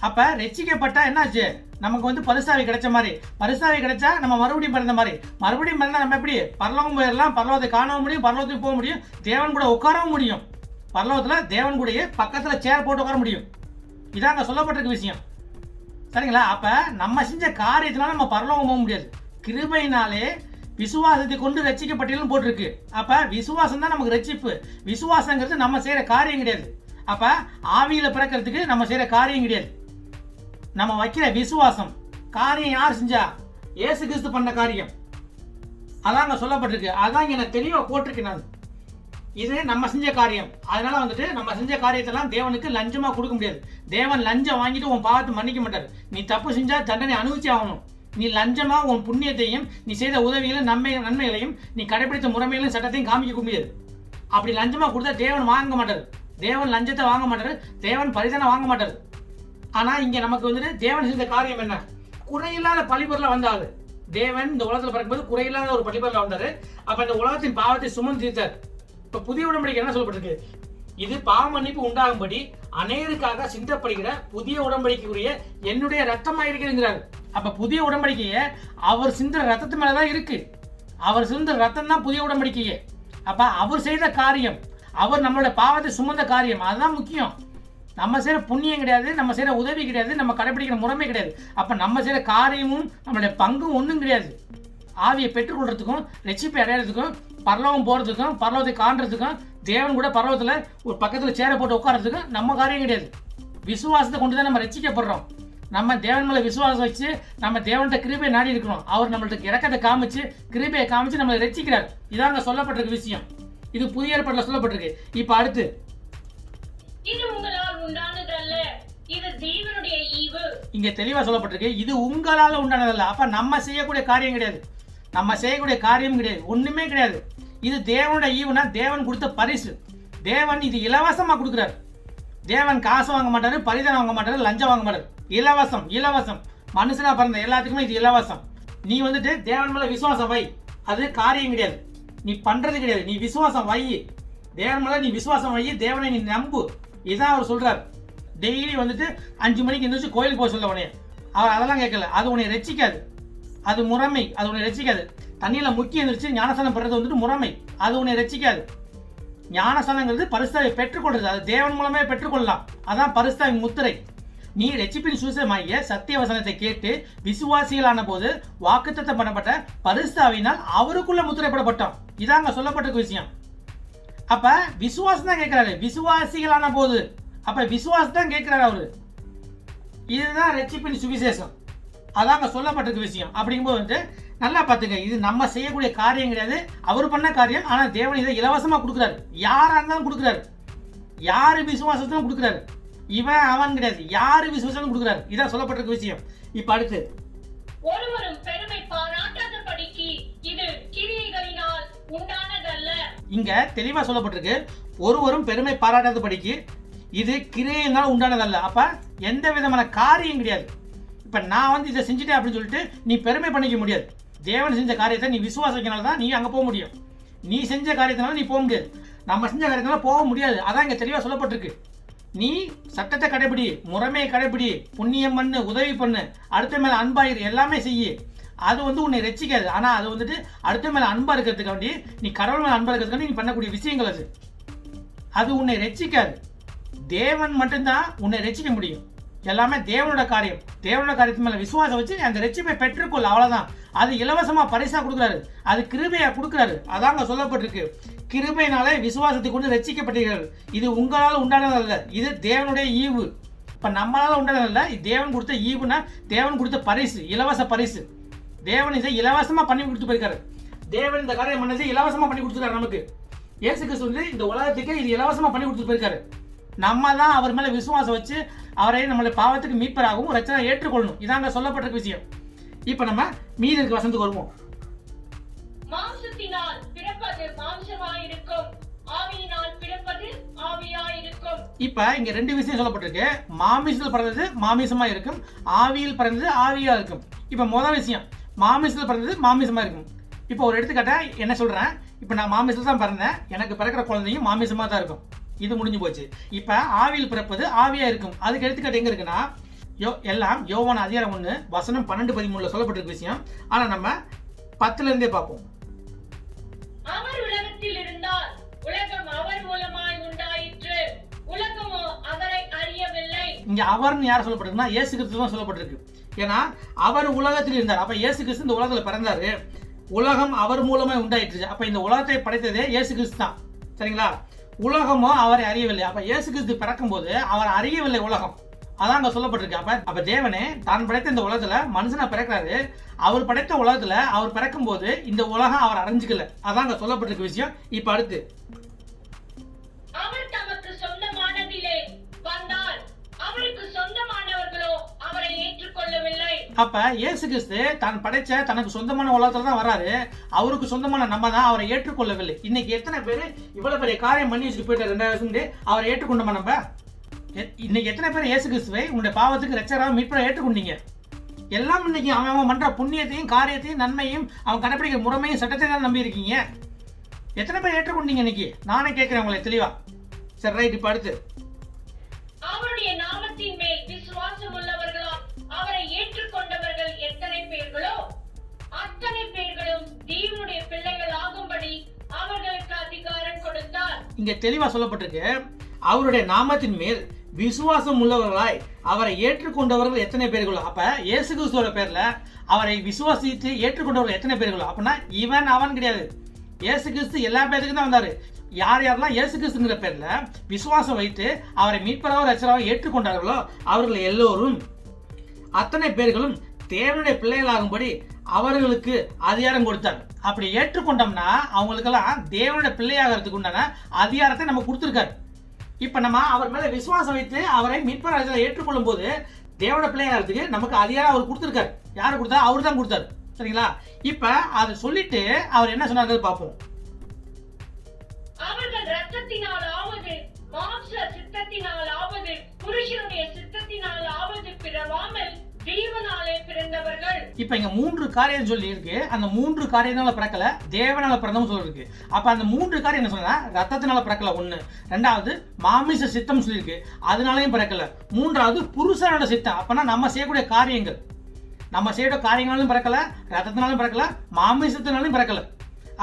அப்ப ரட்சிக்கப்பட்டா என்னாச்சு? நமக்கு பரிசாவி கிடைச்ச மாதிரி. பரிசாவி கிடைச்சா நம்ம மறுபடியும் பிறந்த மாதிரி. மறுபடியும் பிறந்தா நம்ம எப்படி பரலோகம் போயிடலாம், பரலோகத்தை காணவும் முடியும், பரலோகத்துக்கு போக முடியும், தேவன் கூட உட்காரவும் முடியும். பரலோகத்துல தேவன் கூட பக்கத்துல சேர் போட்டு உட்கார முடியும். இதாங்க சொல்லப்பட்டிருக்க விஷயம். சரிங்களா? அப்ப நம்ம செஞ்ச காரியத்தினால நம்ம பரலோகம் போக முடியாது. கிருபையினாலே விசுவாசத்தை கொண்டு ரட்சிக்கப்பட்டீர்கள் போட்டிருக்கு. அப்ப விசுவாசம் தான் நமக்கு ரட்சிப்பு. விசுவாசங்கிறது நம்ம செய்யற காரியம் கிடையாது. அப்ப ஆவியில பிறக்கிறதுக்கு நம்ம செய்யற காரியம் கிடையாது. நம்ம வைக்கிற விசுவாசம். காரியம் யார் செஞ்சா? இயேசு கிறிஸ்து பண்ண காரியம். அதாங்க சொல்லப்பட்டிருக்கு. அதான் எனக்கு தெளிவா போட்டிருக்கு. நான் இது நம்ம செஞ்ச காரியம். அதனால நம்ம செஞ்ச காரியத்தெல்லாம் தேவனுக்கு லஞ்சமா கொடுக்க முடியாது. தேவன் லஞ்சம் வாங்கிட்டு உன் பாவத்தை மன்னிக்க மாட்டார். நீ தப்பு செஞ்சா தண்டனை அனுபவிச்சு ஆகணும். நீ லஞ்சமா உன் புண்ணியத்தையும் நீ செய்த உதவிகளையும் நன்மைகளையும் நீ கடைபிடித்த முறைமைகளையும் சட்டத்தையும் காமிக்க முடியாது. அப்படி லஞ்சமா கொடுத்தா தேவன் வாங்க மாட்டாரு. தேவன் லஞ்சத்தை வாங்க மாட்டாரு, தேவன் பரிதானம் வாங்க மாட்டாரு. ஆனா இங்க நமக்கு வந்துட்டு தேவன் செஞ்ச காரியம் என்ன? குறையில்லாத பழிபொருளா வந்தாரு. தேவன் இந்த உலகத்துல பிறக்கும்போது குறையில்லாத ஒரு பழிபொருளா வந்தாரு. அப்ப இந்த உலகத்தின் பாவத்தை சுமந்து தீர்த்தார். இப்ப புதிய உடன்படிக்கை என்ன சொல்லப்பட்டிருக்கு? இது பாவ மன்னிப்பு உண்டாகும்படி அநேருக்காக சிந்தப்படுகிற புதிய உடன்படிக்கைக்குரிய என்னுடைய ரத்தமாக இருக்கிறார். அப்ப புதிய உடன்படிக்கையை அவர் சிந்துற ரத்தத்து மேலதான் இருக்கு. அவர் சிந்துற ரத்தம் தான் புதிய உடன்படிக்கையே. அப்ப அவர் செய்த காரியம், அவர் நம்மளோட பாவத்தை சுமந்த காரியம், அதுதான் முக்கியம். நம்ம செய்யற புண்ணியம் கிடையாது, நம்ம செய்யற உதவி கிடையாது, நம்ம கடைபிடிக்கிற முறைமை கிடையாது. அப்ப நம்ம செய்யற காரியமும் நம்மளுடைய பங்கும் ஒன்றும் கிடையாது. ஆவியை பெற்றுக்கொள்றதுக்கும் ரட்சிப்பை அடையிறதுக்கும் பரலோகம் போறதுக்கும் பரலோகத்தை காண்றதுக்கும் தேவன் கூட பரலோகத்துல ஒரு பக்கத்துல சேர போட்டு உட்கார்றதுக்கும் நம்ம காரியம் கிடையாது. விசுவாசத்தை கொண்டு தான் நம்ம ரட்சிக்கப்படுறோம். நம்ம தேவன் மேல விசுவாசம் வச்சு நம்ம தேவன்கிட்ட கிருபையை நாடி இருக்கணும். அவர் நம்மளுக்கு இறக்கத்தை காமிச்சு கிருபையை காமிச்சு நம்மளை ரட்சிக்கிறார். இதாங்க சொல்லப்பட்டிருக்க விஷயம். இது புதிய ஏற்பாட்டுல சொல்லப்பட்டிருக்கு. இப்ப அடுத்து, இது உங்களால் உண்டானதல்ல, இது தேவனுடைய ஈவு. இங்க தெளிவா சொல்லப்பட்டிருக்கு, இது உங்களால உண்டானதல்ல. அப்ப நம்ம செய்யக்கூடிய காரியம் கிடையாது, நம்ம செய்யக்கூடிய காரியம் கிடையாது, ஒண்ணுமே கிடையாது. இது தேவனுடைய ஈவுனா தேவன் கொடுத்த பரிசு. தேவன் இது இலவசமா கொடுக்கிறார். தேவன் காசு வாங்க மாட்டாரு, பரிதானம் வாங்க மாட்டாரு, லஞ்சம் வாங்க மாட்டாரு. இலவசம், இலவசம். மனுஷனா பிறந்த எல்லாத்துக்குமே இது இலவசம். நீ வந்துட்டு தேவன் மேல விசுவாசம் வை, அது காரியம் கிடையாது, நீ பண்றது கிடையாது. நீ விசுவாசம் வை, தேவன் மேல நீ விசுவாசம் வை, தேவனை நீ நம்பு. இதான் அவர் சொல்றாரு. டெய்லி வந்துட்டு 5 மணிக்கு எந்திரிச்சு கோயிலுக்கு போக சொல்ல உடனே அவர் அதெல்லாம் கேட்கல. அது உன்னை ரட்சிக்காது, அது முறைமை, அது உன்னை ரட்சிக்காது. தண்ணியில முக்கிய எந்திரிச்சு ஞானஸ்தானம் பெறது வந்துட்டு முறைமை, அது உன்னை ரட்சிக்காது. ஞானஸ்தானங்கிறது பரிசுத்தாவை பெற்றுக்கொள்றது, அது தேவன் மூலமே பெற்றுக்கொள்ளலாம். அதான் பரிசுத்தாவின் முத்திரை. நீ ரட்சிப்பின் சுவிசேஷமாகிய சத்திய வசனத்தை கேட்டு விசுவாசிகளான போது வாக்குத்தத்தம் பண்ணப்பட்ட பரிசுத்தாவினால் அவருக்குள்ள முத்திரைப்படப்பட்டோம். இதாங்க சொல்லப்பட்ட விஷயம். அப்ப விசுவாசம் தான் கேட்கிறாரு, விசுவாசிகளான போது. அப்ப விசுவாசம் தான் கேட்கிறாரு அவரு. இதுதான் ரட்சிப்பின் சுவிசேஷம். அதாங்க சொல்லப்பட்டிருக்க விஷயம். அப்படிங்கும்போது வந்து நல்லா பார்த்துங்க, இது நம்ம செய்யக்கூடிய காரியம் கிடையாது, அவர் பண்ண காரியம். ஆனா தேவன் இதை இலவசமா கொடுக்குறாரு. யாரா இருந்தாலும் கொடுக்குறாரு, யாரு விசுவாசத்திலும் கொடுக்குறாரு. இவன் அவன் கிடையாது, யாரு விசுவாசம் கொடுக்குறாரு. இதான் சொல்லப்பட்டிருக்க விஷயம். இப்ப அடுத்து, ஒருவரும் பெருமை பாராட்டாதபடிக்கு இது கிரியைகளினால் உண்டானதல்ல. இங்க தெளிவா சொல்லப்பட்டிருக்கு, ஒருவரும் பெருமை பாராட்டாதபடிக்கு இது கிரியையினால் உண்டானதல்ல. அப்ப எந்த விதமான காரியம் கிடையாது. இப்ப நான் வந்து இதை செஞ்சுட்டேன் அப்படின்னு சொல்லிட்டு நீ பெருமை பண்ணிக்க முடியாது. தேவன் செஞ்ச காரியத்தை நீ விசுவாசிக்கனால தான் நீ அங்க போக முடியும். நீ செஞ்ச காரியத்தினால நீ போக முடியாது, நம்ம செஞ்ச காரியத்தினால போக முடியாது. அதான் இங்க தெளிவா சொல்லப்பட்டிருக்கு. நீ சட்டத்தை கடைபிடி, முறைமையை கடைபிடி, புண்ணியம் பண்ணு, உதவி பண்ணு, அடுத்த மேல அன்பாயிரு, எல்லாமே செய்யு. அது வந்து உன்னை ரட்சிக்காது. ஆனா அது வந்துட்டு அடுத்த மேல அன்பா இருக்கிறதுக்காண்டி, நீ கடவுள் மேல அன்பா இருக்கிறதுக்காண்டி நீ பண்ணக்கூடிய விஷயங்கள் அது. அது உன்னை ரட்சிக்காது. தேவன் மட்டும்தான் உன்னை ரட்சிக்க முடியும். எல்லாமே தேவனோட காரியம். தேவனோட காரியத்து மேல விசுவாசம் வச்சு அந்த ரட்சிப்பை பெற்றுக்கொள், அவ்வளவுதான். அது இலவசமா பரிசா கொடுக்குறாரு, அது கிருபையா கொடுக்குறாரு. அதாங்க சொல்லப்பட்டிருக்கு, கிருபையினாலே விசுவாசத்தை கொண்டு ரட்சிக்கப்பட்டீர்கள். இது உங்களால் உண்டானதல்ல, இது தேவனுடைய ஈவு. இப்ப நம்மளால உண்டானதல்ல, தேவன் கொடுத்த ஈவுனா தேவன் கொடுத்த பரிசு, இலவச பரிசு. தேவன் இதை இலவசமா பண்ணி கொடுத்து போயிருக்காரு. தேவன் இந்த காரியம் பண்ணது இலவசமா பண்ணி கொடுத்துருக்காரு நமக்கு. இயேசு கிறிஸ்து வந்து இந்த உலகத்துக்கு இது இலவசமா பண்ணி கொடுத்து போயிருக்காரு. நம்ம தான் அவர் மேல விசுவாசம் வச்சு அவரை நம்மளுடைய பாவத்துக்கு மீட்பராகவும் ரட்சனை ஏற்றுக்கொள்ளணும். இதாங்க சொல்லப்பட்டிருக்க விஷயம். இப்ப நம்ம மீதி இருக்க வசனத்துக்கு வருவோம். மாம்சத்தினால் பிறப்பது மாம்சமாயிருக்கும், ஆவியினால் பிறப்பது ஆவியாயிருக்கும். இப்ப இங்க 2 விஷயம் சொல்லப்பட்டிருக்கு. மாமிசத்தில் பிறந்தது மாமிசமா இருக்கும், ஆவியில் பிறந்தது ஆவியா இருக்கும். இப்ப முதல் விஷயம், மாமிசத்தில் பிறந்தது மாமிசமா இருக்கும். இப்ப ஒரு எடுத்துக்காட்டா என்ன சொல்றேன், இப்ப நான் மாமிசத்தில் தான் பிறந்தேன், எனக்கு பிறக்கிற குழந்தையும் மாமிசமா தான் இருக்கும். இது முடிஞ்சு போச்சு. இப்ப ஆவியில் பிறப்பது ஆவியா இருக்கும். அதுக்கு எடுத்துக்காட்டு எங்க இருக்குன்னா, எல்லாம் யோவான் அதிகாரம் 1 வசனம் 12-13 சொல்லப்பட்டிருக்க விஷயம். ஆனா நம்ம 10ல இருந்தே பார்ப்போம். அவர் உலகத்தில் இருந்தால் உலகம் அவர் மூலமாய் உண்டாயிற்று, உலகமோ அவரை அறியவில்லை. இங்க அவர்னு யார் சொல்லப்பட்டிருக்குன்னா இயேசு கிறிஸ்து தான் சொல்லப்பட்டிருக்கு. ஏன்னா அவர் உலகத்தில் இருந்தார். அப்ப இயேசு கிறிஸ்து இந்த உலகத்துல பிறந்தாரு, உலகம் அவர் மூலமா உண்டாயிற்று. அப்ப இந்த உலகத்தை படைத்ததே இயேசு கிறிஸ்து தான், சரிங்களா? உலகமோ அவரை அறியவில்லை. அப்ப இயேசு கிறிஸ்து பிறக்கும் போது அவர் அறியவில்லை உலகம். அதான் அங்க சொல்லப்பட்டிருக்கு. அப்ப தேவனே தான் படைத்த இந்த உலகத்துல மனுஷனா பிறக்கிறாரு. அவர் படைத்த உலகத்துல அவர் பிறக்கும் போது இந்த உலகம் அவர் அறிஞ்சுக்கல. அதான் அங்க சொல்லப்பட்டிருக்க விஷயம். இப்ப அடுத்து, அவர் தமக்கு சொந்தமானதிலே வந்தால் அவருக்கு சொந்தமானவர்களோ அவரை ஏற்றுக்கொள்ளவில்லை. அப்ப இயேசு கிறிஸ்து தான் படைச்ச தனக்கு சொந்தமான உலகத்துல தான் வராரு. அவருக்கு சொந்தமான நம்ம தான் அவரை ஏற்றுக்கொள்ளவில்லை. இன்னைக்கு எத்தனை பேர் இவ்வளவு பெரிய காரியம் பண்ணி வச்சுட்டு போயிட்டு 2000 வருஷம் அவரை ஏற்றுக்கொண்டோமா? நம்ம இன்னைக்கு எத்தனை பேர் இயேசு கிறிஸ்துவை உங்களுடைய பாவத்துக்கு ரட்சகராக மீட்பராக ஏற்றுக்கொண்டீங்க? எல்லாம் இன்னைக்கு அவன் பண்ற புண்ணியத்தையும் காரியத்தையும் நன்மையும் அவன் கடைப்பிடிக்கிற முறைமையும் சட்டத்தை தான் நம்பி இருக்கீங்க. எத்தனை பேர் ஏற்றுக்கொண்டீங்க இன்னைக்கு? நானே கேட்கிறேன் உங்களை தெளிவா. சரி, ரைட். இப்ப அடுத்து அவருடைய நாமத்தின் மேல் விசுவாசம் உள்ளவர்களாம் அவரை ஏற்றுக்கொண்டவர்கள் எத்தனை பேர்களோ அத்தனை பேர்களும் தேவனுடைய பிள்ளைகள் ஆகும்படி அவர்களுக்கு அதிகாரம் கொடுத்தார். இங்க தெளிவா சொல்லப்பட்டிருக்கு, அவருடைய நாமத்தின் மேல் விசுவாசம் உள்ளவர்களாய் அவரை ஏற்றுக்கொண்டவர்கள் எத்தனை பேர்களோ. அப்ப இயேசு கிறிஸ்துவோட பேர்ல அவரை விசுவாசித்து ஏற்றுக்கொண்டவர்கள் எத்தனை பேர்களோ. அப்படின்னா இவன் அவன் கிடையாது. இயேசு கிறிஸ்து எல்லா பேருக்கும் தான் வந்தாரு. யார் யாரெல்லாம் இயேசு கிறிஸ்துங்கிற பேர்ல விசுவாசம் வைத்து அவரை மீட்பராக ரட்சகராக ஏற்றுக்கொண்டார்களோ அவர்கள் எல்லோரும் அத்தனை பேர்களும் தேவனுடைய பிள்ளைகளாகும்படி அவர்களுக்கு அதிகாரம் கொடுத்தார். அப்படி ஏற்றுக்கொண்டோம்னா அவங்களுக்கெல்லாம் தேவனுடைய பிள்ளையாகிறதுக்கு உண்டான அதிகாரத்தை நம்ம கொடுத்துருக்காரு. இப்ப நம்ம அவர் மேல விசுவாசம் வைத்து அவரை மீட்பராக ஏற்றுக்கொள்ளும் போது தேவனுடைய பிள்ளையாகிறதுக்கு நமக்கு அதிகாரம் அவர் கொடுத்துருக்காரு. யாரு கொடுத்தா? அவர் தான் கொடுத்தாரு. சரிங்களா? இப்ப அதை சொல்லிட்டு அவர் என்ன சொன்னாரு பார்ப்போம். அவர்கள் இரத்தத்தினால் ஆவது மாம்ச சித்தத்தினால் ஆவது புருஷனுடைய சித்தத்தினால் ஆவது பிறவாமல் தேவனாலே பிறந்தவர்கள். இப்ப இங்க 3 காரியம் சொல்லி இருக்கு. அந்த 3 காரியத்தினால பிறக்கல, தேவனால பிறந்தவங்க சொல்லிருக்கு. அப்ப அந்த 3 காரியம் என்ன சொன்னா, ரத்தத்தினால பிறக்கல ஒண்ணு, ரெண்டாவது மாமிச சித்தம் சொல்லியிருக்கு, அதனாலயும் பிறக்கல, மூன்றாவது புருஷனோட சித்தம். அப்பனா நம்ம செய்யக்கூடிய காரியங்கள், நம்ம செய்யக்கூடிய காரியங்களாலும் பிறக்கல, ரத்தத்தினாலும் பிறக்கல, மாமிசத்தினாலும் பிறக்கல.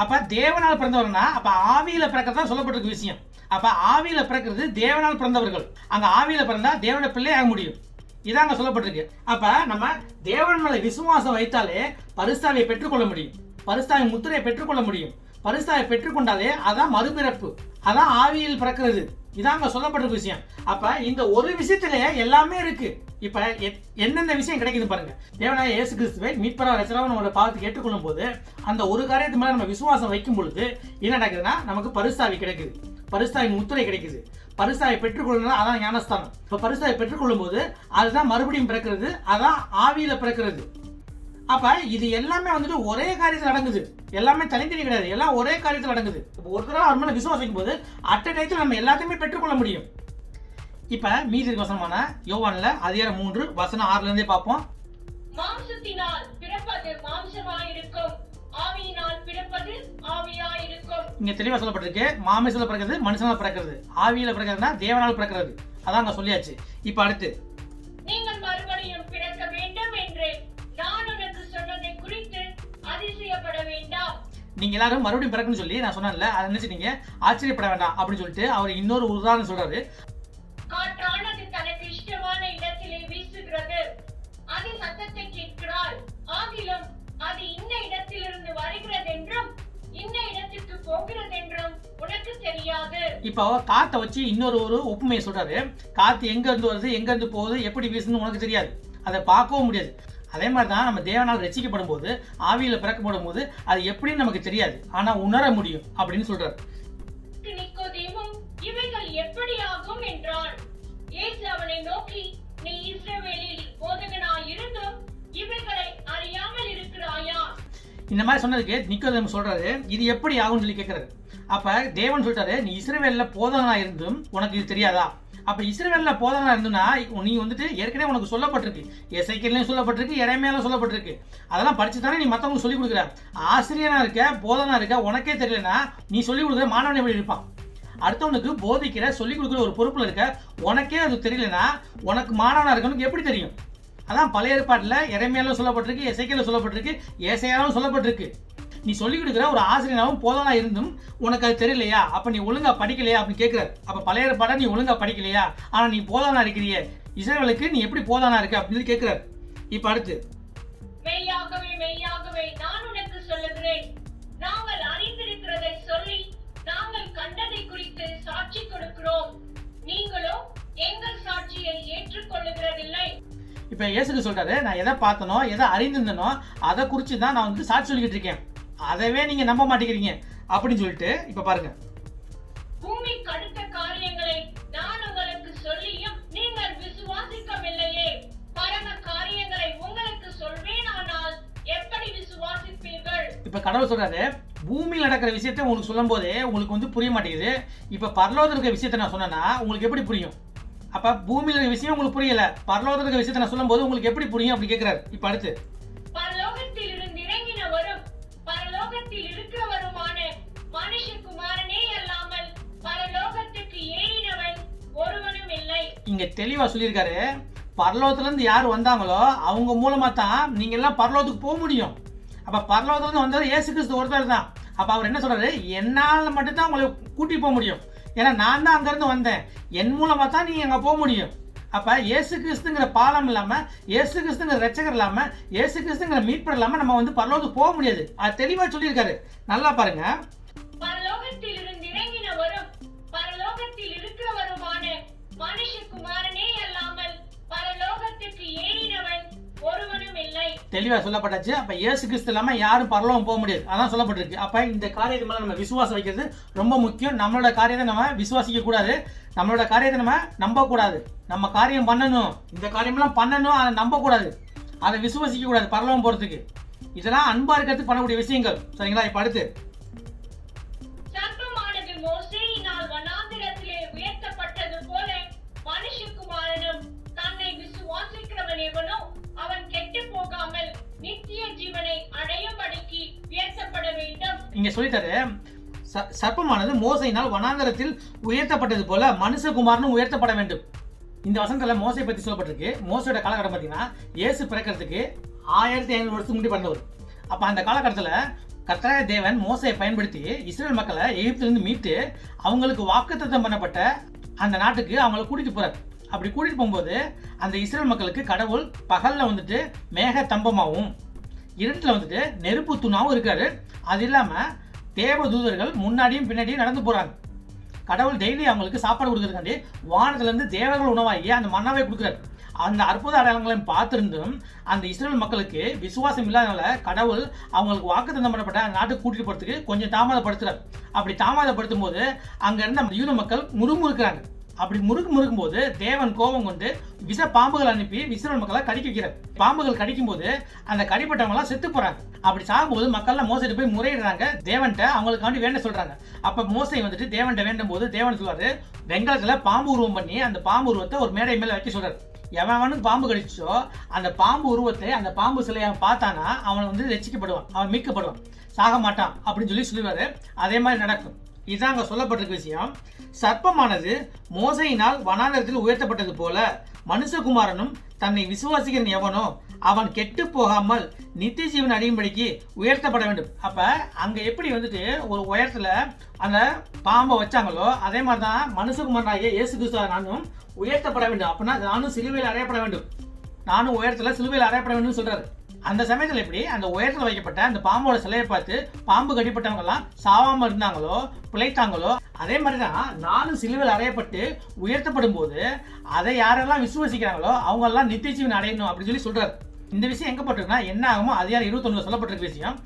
அப்ப தேவனால் பிறந்தவர்னா அப்ப ஆவியில பிறக்கிறதா சொல்லப்பட்டிருக்கு விஷயம். அப்ப ஆவியில பிறக்கிறது தேவனால் பிறந்தவர்கள். அங்க ஆவியில பிறந்தா தேவனுடைய பிள்ளை ஆக முடியும். இதாங்க சொல்லப்பட்டிருக்கு. அப்ப நம்ம தேவன் மேல விசுவாசம் வைத்தாலே பரிசுத்தாவியை பெற்றுக்கொள்ள முடியும். பரிசுத்தாவின் முத்திரையை பெற்றுக்கொள்ள முடியும். பரிசுத்தாவியை பெற்றுக்கொண்டாலே அதான் மறுபிறப்பு, அதான் ஆவியில் பிறக்கிறது. இதாங்க சொல்லப்பட்டிருக்க விஷயம். அப்ப இந்த ஒரு விஷயத்திலேயே எல்லாமே இருக்கு. இப்ப எந்தெந்த விஷயம் கிடைக்குது பாருங்க. தேவனாய இயேசு கிறிஸ்துவை மீட்பராக ரட்சகராக நம்மளோட பாவத்துக்கு ஏற்றுக்கொள்ளும் போது அந்த ஒரு காரியத்து மேல நம்ம விசுவாசம் வைக்கும் பொழுது என்ன நடக்குதுன்னா நமக்கு பரிசுத்தாவி கிடைக்குது, பரிசுத்தாவின் முத்திரை கிடைக்குது. பரிசுத்தாவை பெற்றுக்கொள்ளணும், அதான் ஞானஸ்தானம். இப்ப பரிசுத்தாவை பெற்றுக்கொள்ளும் போது அதுதான் மறுபடியும் பிறக்கிறது, அதான் ஆவியில பிறக்கிறது. அப்ப இது எல்லாமே வந்துட்டு ஒரே காரியத்தில் அடங்குது. எல்லாமே தனித்தனி கிடையாது, எல்லாம் ஒரே காரியத்தில் அடங்குது. ஒரு தடவை அவர் மேல விசுவாசிக்கும் போது அட்ட டைத்தில் நம்ம எல்லாத்தையுமே பெற்றுக்கொள்ள முடியும். இப்ப மீதி இருக்க வசனமான யோவான்ல அதிகாரம் 3 வசனம் 6ல இருந்தே பார்ப்போம். மாம்சத்தினால் பிறப்பது மாம்சமாயிருக்கும், ஆவியினால் பிறப்பது ஆவியாயிருக்கும். இங்க தெளிவா சொல்லப்பட்டிருக்கு, மாமிசத்துல பிறக்கிறது மனுஷனால பிறக்கிறது, ஆவியில பிறக்கிறதுனா தேவனால பிறக்கிறது. அதான் அங்க சொல்லியாச்சு. இப்ப அடுத்து நீங்கள் மறுபடியும் பிறக்க வேண்டும் என்று நான் உனக்கு சொன்னதை குறித்து அதிசயப்பட வேண்டாம். நீங்க எல்லாரும் மறுபடியும் பிறக்குன்னு சொல்லி நான் சொன்னேன்ல, அதை நினைச்சு நீங்க ஆச்சரியப்பட வேண்டாம் அப்படின்னு சொல்லிட்டு அவர் இன்னொரு உதாரணம் சொல்றாரு. காற்றானது தனக்கு இஷ்டமான இடத்திலே வீசுகிறது, அது சத்தத்தை கேட்கிறாள், ஆகிலும் அது இந்த இடத்திலிருந்து வருகிறது என்றும் இந்த இடத்திற்கு போகிறது என்றும் உனக்கு தெரியாது. இப்போ காத்தை வச்சு இன்னொரு ஒப்புமையை சொல்றாரு. காத்து எங்க இருந்து வருது, எங்க இருந்து போகுது, எப்படி வீசுன்னு உனக்கு தெரியாது, அதை பார்க்கவும் முடியாது. அதே மாதிரிதான் நம்ம தேவனால் ரட்சிக்கப்படும் போது, ஆவியில பிறக்கப்படும் போது அது எப்படின்னு நமக்கு தெரியாது, ஆனா உணர முடியும் அப்படின்னு சொல்றாரு. நிக்கோதேமும் இவைகள் எப்படி ஆகும் என்றான். இயேசு அவனை நோக்கி, நீ இஸ்ரவேலில் போதகனாய் இருந்தும் இவைகளை அறியாமல் இருக்கிறாயா? இந்த மாதிரி சொன்னதுக்கு நிக்கோதேமு சொல்றாரு, இது எப்படி ஆகும்னு சொல்லி கேட்கிறாரு. அப்ப தேவன் சொல்றாரு, நீ இஸ்ரவேல்ல போதகனா இருந்தும் உனக்கு இது தெரியாதா? அப்ப இஸ்ரவேல்ல போதகனா இருந்துன்னா நீ வந்துட்டு ஏற்கனவே உனக்கு சொல்லப்பட்டிருக்கு, எசேக்கியேலயும் சொல்லப்பட்டிருக்கு, எரேமியால சொல்லப்பட்டிருக்கு. அதெல்லாம் படிச்சு தானே நீ மத்தவங்களுக்கு சொல்லி கொடுக்குற. ஆசிரியனா இருக்க, போதகனா இருக்க, உனக்கே தெரியலனா நீ சொல்லி கொடுக்குற மாணவன் எப்படி இருப்பான்? அடுத்தவனுக்கு போதிக்கிற, சொல்லி கொடுக்குற ஒரு பொறுப்புல இருக்க, உனக்கே அது தெரியலனா உனக்கு மாணவனா இருக்கவனுக்கு எப்படி தெரியும்? அதான் பழைய ஏற்பாட்டுல எரேமியால சொல்லப்பட்டிருக்கு, எசேக்கியேல சொல்லப்பட்டிருக்கு, ஏசாயாலும் சொல்லப்பட்டிருக்கு. நீ சொல்லி கொடுக்குற ஒரு ஆசிரியனாவும் போதனா இருந்தும் உனக்கு அது தெரியலையா? அப்ப நீ ஒழுங்கா படிக்கலையா அப்படின்னு கேட்கிறார். அப்ப பழைய ஏற்பாடை நீ ஒழுங்கா படிக்கலையா, ஆனா நீ போதனா இருக்கிறியே, இஸ்ரவேலுக்கு நீ எப்படி போதனா இருக்க அப்படின்னு கேட்கிறார். இப்ப அடுத்து, மெய்யாகவே மெய்யாகவே நான் உனக்கு சொல்லுகிறேன், நாங்கள் அறிந்திருக்கிறதை சொல்லி நாங்கள் கண்டதை குறித்து சாட்சி கொடுக்கிறோம், நீங்களோ எங்கள் சாட்சியை ஏற்றுக்கொள்ளுகிறதில்லை. இப்ப இயேசுக்கு சொல்றாரு, நான் எதை பார்த்தனோ எதை அறிந்திருந்தனோ அதை குறித்து தான் நான் வந்து சாட்சி சொல்லிக்கிட்டு இருக்கேன், அதவே நீங்க நம்ப மாட்டேங்கிறீங்க அப்படின்னு சொல்லிட்டு இப்ப பாருங்க. பூமி கடுத்த காரியங்களை நான் உங்களுக்கு சொல்லியும் நீங்கள் விசுவாசிக்கவில்லையே, பரம காரியங்களை உங்களுக்கு இப்ப கடவுள் சொல்றாரு, பூமியில் நடக்கிற விஷயத்த உங்களுக்கு சொல்லும் போதே உங்களுக்கு வந்து புரிய மாட்டேங்குது. இப்ப பரலோகத்தில் இருக்கிற விஷயத்த நான் சொன்னேன்னா உங்களுக்கு எப்படி புரியும்? அப்ப பூமியில் இருக்கிற விஷயம் உங்களுக்கு புரியல, பரலோகத்தில் இருக்கிற விஷயத்த நான் சொல்லும் போது உங்களுக்கு எப்படி புரியும் அப்படி கேட்கிறாரு. இப்ப அடுத்து, பரலோகத்தில் இருந்து இறங்கினவரும் பரலோகத்தில் இருக்கிறவருமான மனுஷகுமாரனே அல்லாமல் பரலோகத்துக்கு ஏறினவன் ஒருவனும் இல்லை. இங்க தெளிவா சொல்லியிருக்காரு, பரலோகத்துல இருந்து யார் வந்தாங்களோ அவங்க மூலமா தான் நீங்க எல்லாம் பரலோகத்துக்கு போக முடியும். அப்ப பரலோகத்துல இருந்து வந்தவர் இயேசு கிறிஸ்து ஒருத்தர் தான். அப்ப அவர் என்ன சொல்றாரு, என்னால மட்டும்தான் உங்களை கூட்டி போக முடியும், ஏன்னா நான் தான் அங்க இருந்து வந்தேன், என் மூலமா தான் நீங்க அங்க போக முடியும். அப்ப இயேசு கிறிஸ்துங்கிற பாலம் இல்லாம, இயேசு கிறிஸ்துங்கிற ரட்சகர் இல்லாம, இயேசு கிறிஸ்துங்கிற மீட்பர் இல்லாம நம்ம வந்து பரலோகத்துக்கு போக முடியாது. அது தெளிவா சொல்லியிருக்காரு. நல்லா பாருங்க, பரலோகத்தில் இருந்து இறங்கினவரும் பரலோகத்தில் இருக்கிறவருமான மனுஷகுமாரனே அல்லாமல் பரலோகத்துக்கு ஏறினவன் ஒருவனும் இல்லை. தெளிவா சொல்லப்பட்டாச்சு. அப்ப இயேசு கிறிஸ்து இல்லாம யாரும் பரலோகம் போக முடியாது, அதான் சொல்லப்பட்டிருக்கு. அப்ப இந்த காரியத்து மேல நம்ம விசுவாசம் வைக்கிறது ரொம்ப முக்கியம். நம்மளோட காரியத்தை நம்ம விசுவாசிக்க கூடாது, நம்மளோட காரியத்தை நம்ம நம்ப கூடாது. நம்ம காரியம் பண்ணணும், இந்த காரியம்லாம் பண்ணணும், அதை நம்ப கூடாது, அதை விசுவாசிக்க கூடாது பரலோகம் போறதுக்கு. இதெல்லாம் அன்பா இருக்கிறதுக்கு பண்ணக்கூடிய விஷயங்கள். சரிங்களா? இப்ப அடுத்து, சர்ப்பமானது மோசேயினால் வனாந்திரத்திலே உயர்த்தப்பட்டது போல மனுஷகுமாரனும் தன்னை விசுவாசிக்கிறவன் எவனோ அவன் கெட்டு போகாமல் நித்திய ஜீவனை அடையும்படிக்கு உயர்த்தப்பட வேண்டும். இங்க சொல்லிட்டாரு, சர்ப்பமானது மோசையினால் வனாந்தரத்தில் உயர்த்தப்பட்டது போல மனுஷகுமாரனும் உயர்த்தப்பட வேண்டும். இந்த வசனத்துல மோசை பத்தி சொல்லப்பட்டிருக்கு. மோசையோட காலகட்டம் பார்த்தீங்கன்னா இயேசு பிறக்கிறதுக்கு 1500 வருஷத்துக்கு முன்னாடி பிறந்தவர். அப்ப அந்த காலகட்டத்துல கர்த்தராகிய தேவன் மோசையை பயன்படுத்தி இஸ்ரேல் மக்களை எகிப்திலிருந்து மீட்டு அவங்களுக்கு வாக்குத்தத்தம் பண்ணப்பட்ட அந்த நாட்டுக்கு அவங்களை கூட்டிட்டு போறாரு. அப்படி கூட்டிட்டு போகும்போது அந்த இஸ்ரேல் மக்களுக்கு கடவுள் பகல்ல வந்துட்டு மேக தம்பமாகவும் இருட்டுல வந்துட்டு நெருப்பு தூணாவும் இருக்காரு. அது இல்லாம தேவ தூதர்கள் முன்னாடியும் பின்னாடியும் நடந்து போறாங்க. கடவுள் டெய்லி அவங்களுக்கு சாப்பாடு கொடுக்கறதுக்காண்டி வானத்துல இருந்து தேவர்கள் உணவாகி அந்த மன்னாவை கொடுக்குறாரு. அந்த அற்புத அடையாளங்களையும் பார்த்திருந்தும் அந்த இஸ்ரேல் மக்களுக்கு விசுவாசம் இல்லாதனால கடவுள் அவங்களுக்கு வாக்குத்தத்தம் பண்ணப்பட்ட அந்த நாட்டுக்கு கூட்டிட்டு போறதுக்கு கொஞ்சம் தாமதப்படுத்துறாரு. அப்படி தாமதப்படுத்தும் போது அங்க இருந்த யூத மக்கள் முறுமுறுக்கிறாங்க. அப்படி முறுக்கும் போது தேவன் கோபம் கொண்டு விஷ பாம்புகள் அனுப்பி இஸ்ரேல் மக்களை கடிக்க வைக்கிறார். பாம்புகள் கடிக்கும் போது அந்த கடிப்பட்டவங்க எல்லாம் செத்து போறாங்க. அப்படி சாகும்போது மக்கள்லாம் மோசைட்டு போய் முறையிடுறாங்க தேவன்கிட்ட, அவங்களுக்காண்டி வேண்ட சொல்றாங்க. அப்ப மோசை வந்துட்டு தேவன்கிட்ட வேண்டும் போது தேவன் சொல்றாரு, வெங்காயத்துல பாம்பு உருவம் பண்ணி அந்த பாம்பு உருவத்தை ஒரு மேடை மேல வைக்க சொல்றாரு. எவனுக்கு பாம்பு கடிச்சோ அந்த பாம்பு உருவத்தை அந்த பாம்பு சிலையை பார்த்தானா அவன் வந்து ரட்சிக்கப்படுவான், அவன் மீட்கப்படுவான், சாக மாட்டான் அப்படின்னு சொல்லுவாரு. அதே மாதிரி நடக்கும். இதுதான் அங்க சொல்லப்பட்டிருக்க விஷயம். சர்ப்பமானது மோசையினால் வனாந்தரத்தில் உயர்த்தப்பட்டது போல மனுஷகுமாரனும் தன்னை விசுவாசிக்கிறன் எவனோ அவன் கெட்டு போகாமல் நித்திய ஜீவன் அடையும்படிக்கு உயர்த்தப்பட வேண்டும். அப்ப அங்க எப்படி வந்துட்டு ஒரு உயரத்துல அந்த பாம்பை வச்சாங்களோ அதே மாதிரிதான் மனுஷகுமாரனாகிய இயேசு கிறிஸ்து நானும் உயர்த்தப்பட வேண்டும். அப்படின்னா நானும் சிலுவையில் அறையப்பட வேண்டும், நானும் உயரத்துல சிலுவையில் அறையப்பட வேண்டும் சொல்றாரு. அந்த சமயத்தில் எப்படி அந்த உயரத்தில் வைக்கப்பட்ட அந்த பாம்போட சிலையை பார்த்து பாம்பு கடிப்பட்டவங்க எல்லாம் சாவாம இருந்தாங்களோ பிழைத்தாங்களோ அதே மாதிரிதான் நானும் சிலுவையில் அறையப்பட்டு உயர்த்தப்படும் போது அதை யாரெல்லாம் விசுவாசிக்கிறாங்களோ அவங்க எல்லாம் நித்திய ஜீவன் அடையணும் அப்படின்னு சொல்லி சொல்றாரு. இந்த விஷயம் எங்க போட்டிருக்குன்னா என்ன ஆகுமோ அதிகாரம் 21 சொல்லப்பட்டிருக்க விஷயம்.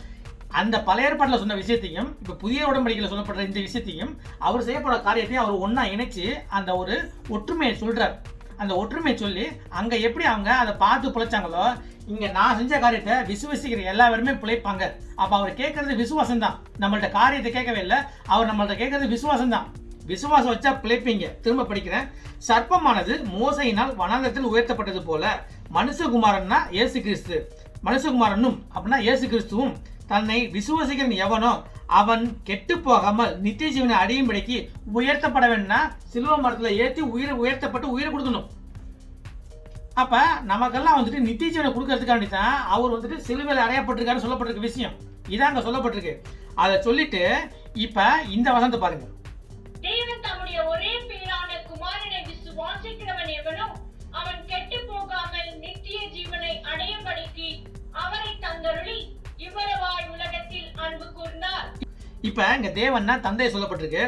அந்த பழைய ஏற்பாட்டில் சொன்ன விஷயத்தையும் இப்ப புதிய உடன்படிக்கையில் சொல்லப்படுற இந்த விஷயத்தையும் அவர் செய்யப்பட காரியத்தையும் அவர் ஒன்னா இணைச்சு அந்த ஒரு ஒற்றுமையை சொல்றாரு. அந்த ஒற்றுமையை சொல்லி அங்க எப்படி அவங்க அதை பார்த்து பிழைச்சாங்களோ இங்க நான் செஞ்ச காரியத்தை விசுவாசிக்கிற எல்லாருமே பிழைப்பாங்க. அப்ப அவர் கேட்கறது விசுவாசம் தான், நம்மள்ட்ட காரியத்தை கேட்கவே இல்லை, அவர் நம்மள்ட்ட கேட்கறது விசுவாசம் தான். விசுவாசம் வச்சா பிழைப்பீங்க. திரும்ப படிக்கிறேன். சர்ப்பமானது மோசையினால் வனாந்தரத்தில் உயர்த்தப்பட்டது போல மனுஷகுமாரன்னா இயேசு கிறிஸ்து, மனுஷகுமாரனும் அப்படின்னா இயேசு கிறிஸ்துவும் தன்னை விசுவாசிக்கிறன் எவனோ அவன் கெட்டு போகாமல் நித்திய ஜீவனை அடையும்படிக்கு உயர்த்தப்பட வேண்டும்னா சிலுவை மரத்துல ஏற்றி உயர்த்தப்பட்டு உயிரை கொடுக்கணும். அப்ப நமக்கெல்லாம் வந்துட்டு நித்திய ஜீவனை கொடுக்கறதுக்காண்டி தான் அவர் வந்துட்டு சிலுவையில் அறையப்பட்டிருக்காரு சொல்லப்பட்டிருக்க விஷயம். இதான் அங்க சொல்லப்பட்டிருக்கு. அதை சொல்லிட்டு இப்ப இந்த வசனத்தை பாருங்க. தேவன் தம்முடைய ஒரே பேரான குமாரனை விசுவாசிக்கிறவன் எவனோ அவன் கெட்டு போகாமல் நித்திய ஜீவனை அடையும்படிக்கு அவரை தந்தருளி இவ்வளவாய் உலகத்தில் அன்பு கூர்ந்தார். இப்ப இங்க தேவன்னா தந்தை சொல்லப்பட்டிருக்கு,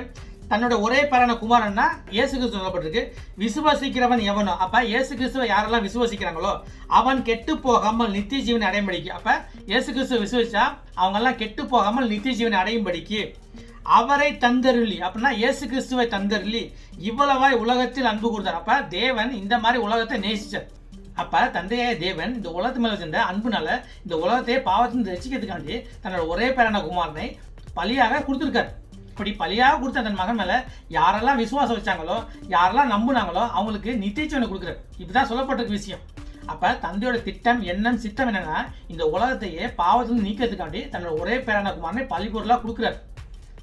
தன்னோட ஒரே பேரான குமாரன்னா இயேசு கிறிஸ்து சொல்லப்பட்டிருக்கு. விசுவாசிக்கிறவன் எவனோ, அப்ப இயேசு கிறிஸ்துவை யாரெல்லாம் விசுவாசிக்கிறாங்களோ அவன் கெட்டு போகாமல் நித்திய ஜீவனை அடையும்படிக்கு, அப்ப இயேசு கிறிஸ்துவை விசுவாசிச்சா அவங்க எல்லாம் கெட்டு போகாமல் நித்திய ஜீவனை அடையும்படிக்கு அவரை தந்தருளி, அப்படின்னா இயேசு கிறிஸ்துவை தந்தருளி இவ்வளவாய் உலகத்தில் அன்பு கூர்ந்தார். அப்ப தேவன் இந்த மாதிரி உலகத்தை நேசிச்சார். அப்ப தந்தையாய தேவன் இந்த உலகத்து மேல வச்சிருந்த அன்புனால இந்த உலகத்தையே பாவத்திலிருந்து ரசிக்கிறதுக்காண்டி தன்னோட ஒரே பேரான குமாரனை பலியாக கொடுத்துருக்காரு. இப்படி பலியாக கொடுத்த தன் மகன் மேல யாரெல்லாம் விசுவாசம் வச்சாங்களோ, யாரெல்லாம் நம்புனாங்களோ அவங்களுக்கு நித்தியஜீவனை கொடுக்குறாரு. இப்படிதான் சொல்லப்பட்டிருக்க விஷயம். அப்ப தந்தையோட திட்டம், எண்ணம், சித்தம் என்னன்னா இந்த உலகத்தையே பாவத்திலிருந்து நீக்கிறதுக்காண்டி தன்னோட ஒரே பேரான குமாரனை பலி பொருளா கொடுக்குறாரு.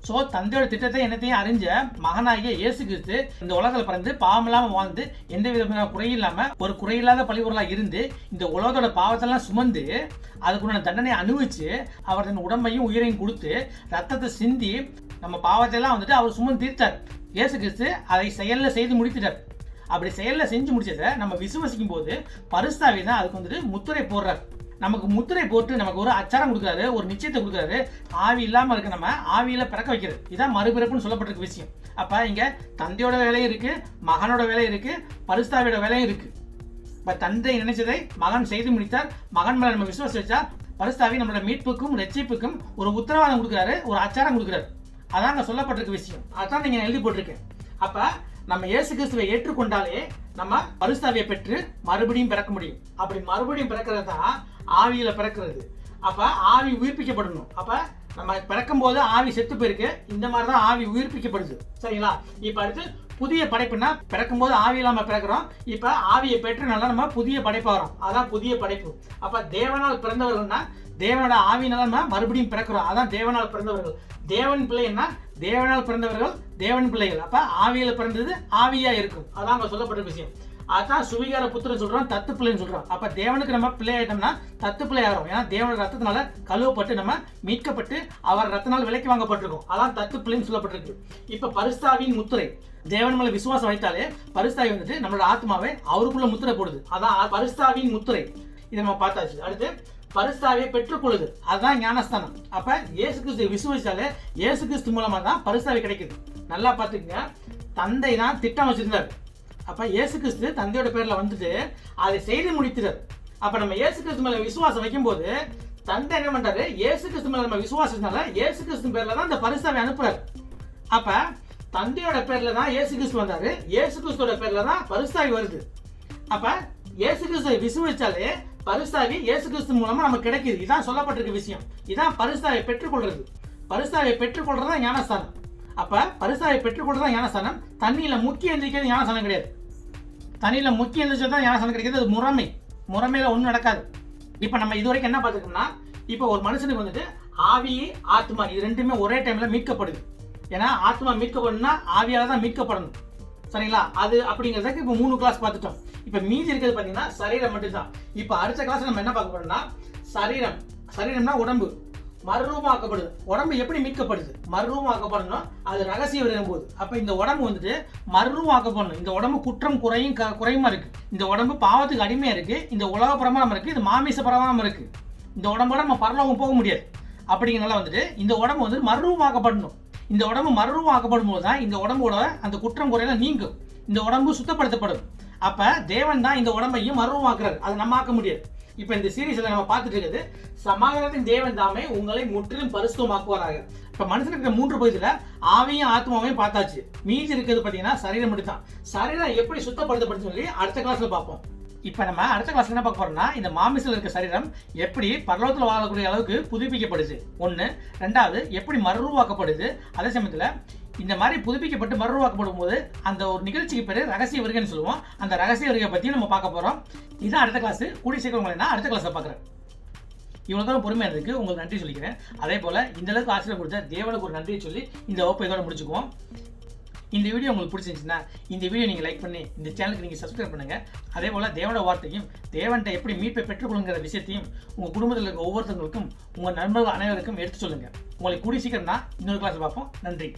ஸோ தந்தையோட திட்டத்தை என்னத்தையும் அறிஞ்ச மகனாகிய இயேசு கிறிஸ்து இந்த உலகத்தில் பிறந்து பாவம் இல்லாமல் வாழ்ந்து எந்த விதமான குறையில்லாமல் ஒரு குறையில்லாத பழிபொருளாக இருந்து இந்த உலகத்தோட பாவத்தெல்லாம் சுமந்து அதுக்குள்ள தண்டனையை அனுபவிச்சு அவர் தன் உடம்பையும் உயிரையும் கொடுத்து ரத்தத்தை சிந்தி நம்ம பாவத்தையெல்லாம் வந்துட்டு அவர் சுமந்து தீர்த்தார். இயேசு கிறிஸ்து அதை செயலில் செய்து முடித்துட்டார். அப்படி செயலில் செஞ்சு முடிச்சதை நம்ம விசுவசிக்கும் போது பரிசுத்தாவி தான் அதுக்கு வந்துட்டு முத்திரை போடுறார். நமக்கு முத்திரை போட்டு நமக்கு ஒரு அச்சாரம் கொடுக்குறாரு, ஒரு நிச்சயத்தை கொடுக்குறாரு. ஆவி இல்லாம இருக்க நம்ம ஆவியில பிறக்க வைக்கிறது. இதான் மறுபிறப்புன்னு சொல்லப்பட்டிருக்க விஷயம். அப்ப இங்க தந்தையோட வேலையும் இருக்கு, மகனோட வேலையும் இருக்கு, பரிசுத்தாவியோட வேலையும் இருக்கு. இப்ப தந்தை நினைச்சதை மகன் செய்து முடித்தார். மகன் மேல நம்ம விசுவாசம் வச்சா பரிசுத்தாவி நம்மளோட மீட்புக்கும் ரட்சிப்புக்கும் ஒரு உத்தரவாதம் கொடுக்குறாரு, ஒரு அச்சாரம் கொடுக்குறாரு. அதான் அங்க சொல்லப்பட்டிருக்க விஷயம். அதான் நீங்க எழுதி போட்டிருக்கேன். அப்ப நம்ம இயேசு கிறிஸ்துவை ஏற்றுக்கொண்டாலே நம்ம பரிசுத்தாவியை பெற்று மறுபடியும் பிறக்க முடியும். அப்படி மறுபடியும் பிறக்கிறது தான் ஆவியில பிறக்கிறது. அப்ப ஆவி உயிர்ப்பிக்கப்படணும். அப்ப நம்ம பிறக்கும் போது ஆவி செத்து போயிருக்கு, இந்த மாதிரிதான் ஆவி உயிர்ப்பிக்கப்படுது. சரிங்களா? இப்ப அடுத்து புதிய படைப்புனா பிறக்கும் போது ஆவி இல்லாம பிறக்கிறோம். இப்ப ஆவியை பெற்று நல்லா நம்ம புதிய படைப்பு வரோம். அதான் புதிய படைப்பு. அப்ப தேவனால் பிறந்தவர்கள்னா தேவனோட ஆவியினால நம்ம மறுபடியும் பிறக்கிறோம். அதான் தேவனால் பிறந்தவர்கள். தேவன் பிள்ளைன்னா தேவனால் பிறந்தவர்கள் தேவன் பிள்ளைகள். அப்ப ஆவியில பிறந்தது ஆவியா இருக்கும். அதான் அங்க சொல்லப்பட்ட விஷயம். அதான் சுவிகார புத்திரன் சொல்றோம், தத்து பிள்ளைன்னு சொல்றோம். அப்ப தேவனுக்கு நம்ம பிள்ளை ஆயிட்டோம்னா தத்து பிள்ளை ஆகிறோம். ஏன்னா தேவனோட ரத்தத்தினால கழுவப்பட்டு நம்ம மீட்கப்பட்டு அவர் ரத்தனால் விலைக்கு வாங்கப்பட்டிருக்கோம். அதான் தத்து பிள்ளைன்னு சொல்லப்பட்டிருக்கு. இப்ப பரிசுத்தாவின் முத்திரை, தேவன் மேல விசுவாசம் வைத்தாலே பரிசுத்தாவி வந்துட்டு நம்மளோட ஆத்மாவை அவருக்குள்ள முத்திரை போடுது. அதான் பரிசுத்தாவின் முத்திரை. இதை நம்ம பார்த்தாச்சு. அடுத்து பரிசுத்தாவியை பெற்றுக்கொள்ளுது, அதுதான் ஞானஸ்தானம். அப்ப இயேசு கிறிஸ்து விசுவாசிச்சாலே இயேசு கிறிஸ்து மூலமா தான் பரிசுத்தாவி கிடைக்குது. நல்லா பாத்துக்கங்க, தந்தை தான் திட்டம் வச்சிருந்தாரு. அப்ப இயேசு கிறிஸ்து தந்தையோட பேர்ல வந்துட்டு அதை செய்து முடித்துறாரு. அப்ப நம்ம இயேசு கிறிஸ்து மேல விசுவாசம் வைக்கும் போது தந்தை என்ன பண்றாரு, இயேசு கிறிஸ்து மேல நம்ம விசுவாசத்தினால இயேசு கிறிஸ்து பேர்ல தான் இந்த பரிசுத்தாவி அனுப்புறாரு. அப்ப தந்தையோட பேர்ல தான் இயேசு கிறிஸ்து வந்தாரு, இயேசு கிறிஸ்துவோட பேர்ல தான் பரிசுத்தாவி வருது. அப்ப இயேசு கிறிஸ்துவை விசுவாசிச்சாலே பரிசுத்தாவி இயேசு கிறிஸ்து மூலமா நமக்கு கிடைக்குது. இதான் சொல்லப்பட்டிருக்க விஷயம். இதான் பரிசுத்தாவை பெற்றுக்கொள்றது. பரிசுத்தாவை பெற்றுக்கொள்றதா ஞானஸ்தானம். அப்ப பரிசுத்தாவை பெற்றுக்கொள்றதா ஞானஸ்தானம். தண்ணியில முக்கிய எந்திரிக்கிறது ஞானஸ்தானம் கிடையாது. தண்ணியில முக்கிய எந்திரிச்சதான் ஞானஸ்தானம் கிடைக்கிறது. அது முறைமை. முறைமையில ஒண்ணும் நடக்காது. இப்ப நம்ம இதுவரைக்கும் என்ன பார்த்துக்கோம்னா, இப்ப ஒரு மனுஷனுக்கு வந்துட்டு ஆவி ஆத்மா இது ரெண்டுமே ஒரே டைம்ல மீட்கப்படுது. ஏன்னா ஆத்மா மீட்கப்படணும்னா ஆவியால தான் மீட்கப்படணும். சரிங்களா? அது அப்படிங்கிறதுக்கு இப்ப 3 கிளாஸ் பார்த்துட்டோம். இப்ப மீதி இருக்கிறது பாத்தீங்கன்னா சரீரம் மட்டும்தான். இப்ப அடுத்த கிளாஸ் நம்ம என்ன பார்க்க போறோம்னா சரீரம். சரீரம்னா உடம்பு மறுரூபமாக்கப்படுது. உடம்பு எப்படி மீட்கப்படுது? மறுரூபமாக்கப்படணும். அது ரகசியம் விரும்பும் போது. அப்ப இந்த உடம்பு வந்துட்டு மறுரூபமாக்கப்படணும். இந்த உடம்பு குற்றம் குறையுமா இருக்கு. இந்த உடம்பு பாவத்துக்கு அடிமையா இருக்கு. இந்த உலக பிரமாணம் இருக்கு, இது மாமிச பிரமாணம் இருக்கு. இந்த உடம்போட நம்ம பரலோகம் போக முடியாது. அப்படிங்கிறனால வந்துட்டு இந்த உடம்பு வந்து மறுரூபமாக்கப்படணும். இந்த உடம்பு மறுரூபமாக்கப்படும் போது தான் இந்த உடம்போட அந்த குற்றம் குறையெல்லாம் நீங்கும். இந்த உடம்பு சுத்தப்படுத்தப்படும். அப்ப தேவன் தான் இந்த உடம்பையும் மறுரூபமாக்குறாரு. அதை நம்ம ஆக்க முடியாது. இப்ப இந்த சீரீஸ்ல நம்ம பார்த்துட்டு இருக்கிறது சமாதானத்தின் தேவன் தாமே உங்களை முற்றிலும் பரிசுத்தமாக்குவாராக. இப்ப மனுஷனுக்கு இருக்கிற 3 பகுதியில ஆவியும் ஆத்மாவையும் பார்த்தாச்சு. மீதி இருக்கிறது பாத்தீங்கன்னா சரீரம் மட்டும் தான். சரீரம் எப்படி சுத்தப்படுத்தப்படுதுன்னு சொல்லி அடுத்த கிளாஸ்ல பார்ப்போம். இப்ப நம்ம அடுத்த கிளாஸ்ல என்ன பார்க்க போறோம்னா இந்த மாமிசத்துல இருக்க சரீரம் எப்படி பரலோகத்துல வாழக்கூடிய அளவுக்கு புதுப்பிக்கப்படுது. 1. 2வது எப்படி மறுரூபாக்கப்படுது. அதே சமயத்துல இந்த மாதிரி புதுப்பிக்கப்பட்டு மறுரூபாக்கப்படும் போது அந்த ஒரு நிகழ்ச்சிக்கு பேரு ரகசிய வருகைன்னு சொல்லுவோம். அந்த ரகசிய வருகை பத்தி நம்ம பார்க்க போறோம். இதான் அடுத்த கிளாஸ். கூடி சீக்கிரம் நான் அடுத்த கிளாஸ்ல பாக்குறேன். இவ்வளவு தான் பொறுமையா இருக்கு. உங்களுக்கு நன்றி சொல்லிக்கிறேன். அதே போல இந்த அளவுக்கு ஆசிரியர் கொடுத்த தேவனுக்கு ஒரு நன்றியை சொல்லி இந்த வகுப்பை இதோட முடிச்சுக்குவோம். இந்த வீடியோ உங்களுக்கு பிடிச்சிருந்துச்சுன்னா இந்த வீடியோ நீங்கள் லைக் பண்ணி இந்த சேனலுக்கு நீங்கள் சப்ஸ்கிரைப் பண்ணுங்கள். அதே போல் தேவனோட வார்த்தையும் தேவன்கிட்ட எப்படி மீட்பை பெற்றுக்கொள்ளுங்கிற விஷயத்தையும் உங்கள் குடும்பத்தில் இருக்க ஒவ்வொருத்தவங்களுக்கும் உங்கள் நண்பர்கள் அனைவருக்கும் எடுத்து சொல்லுங்கள். உங்களை கூடி சீக்கிரம் தான் இன்னொரு கிளாஸ் பார்ப்போம். நன்றி.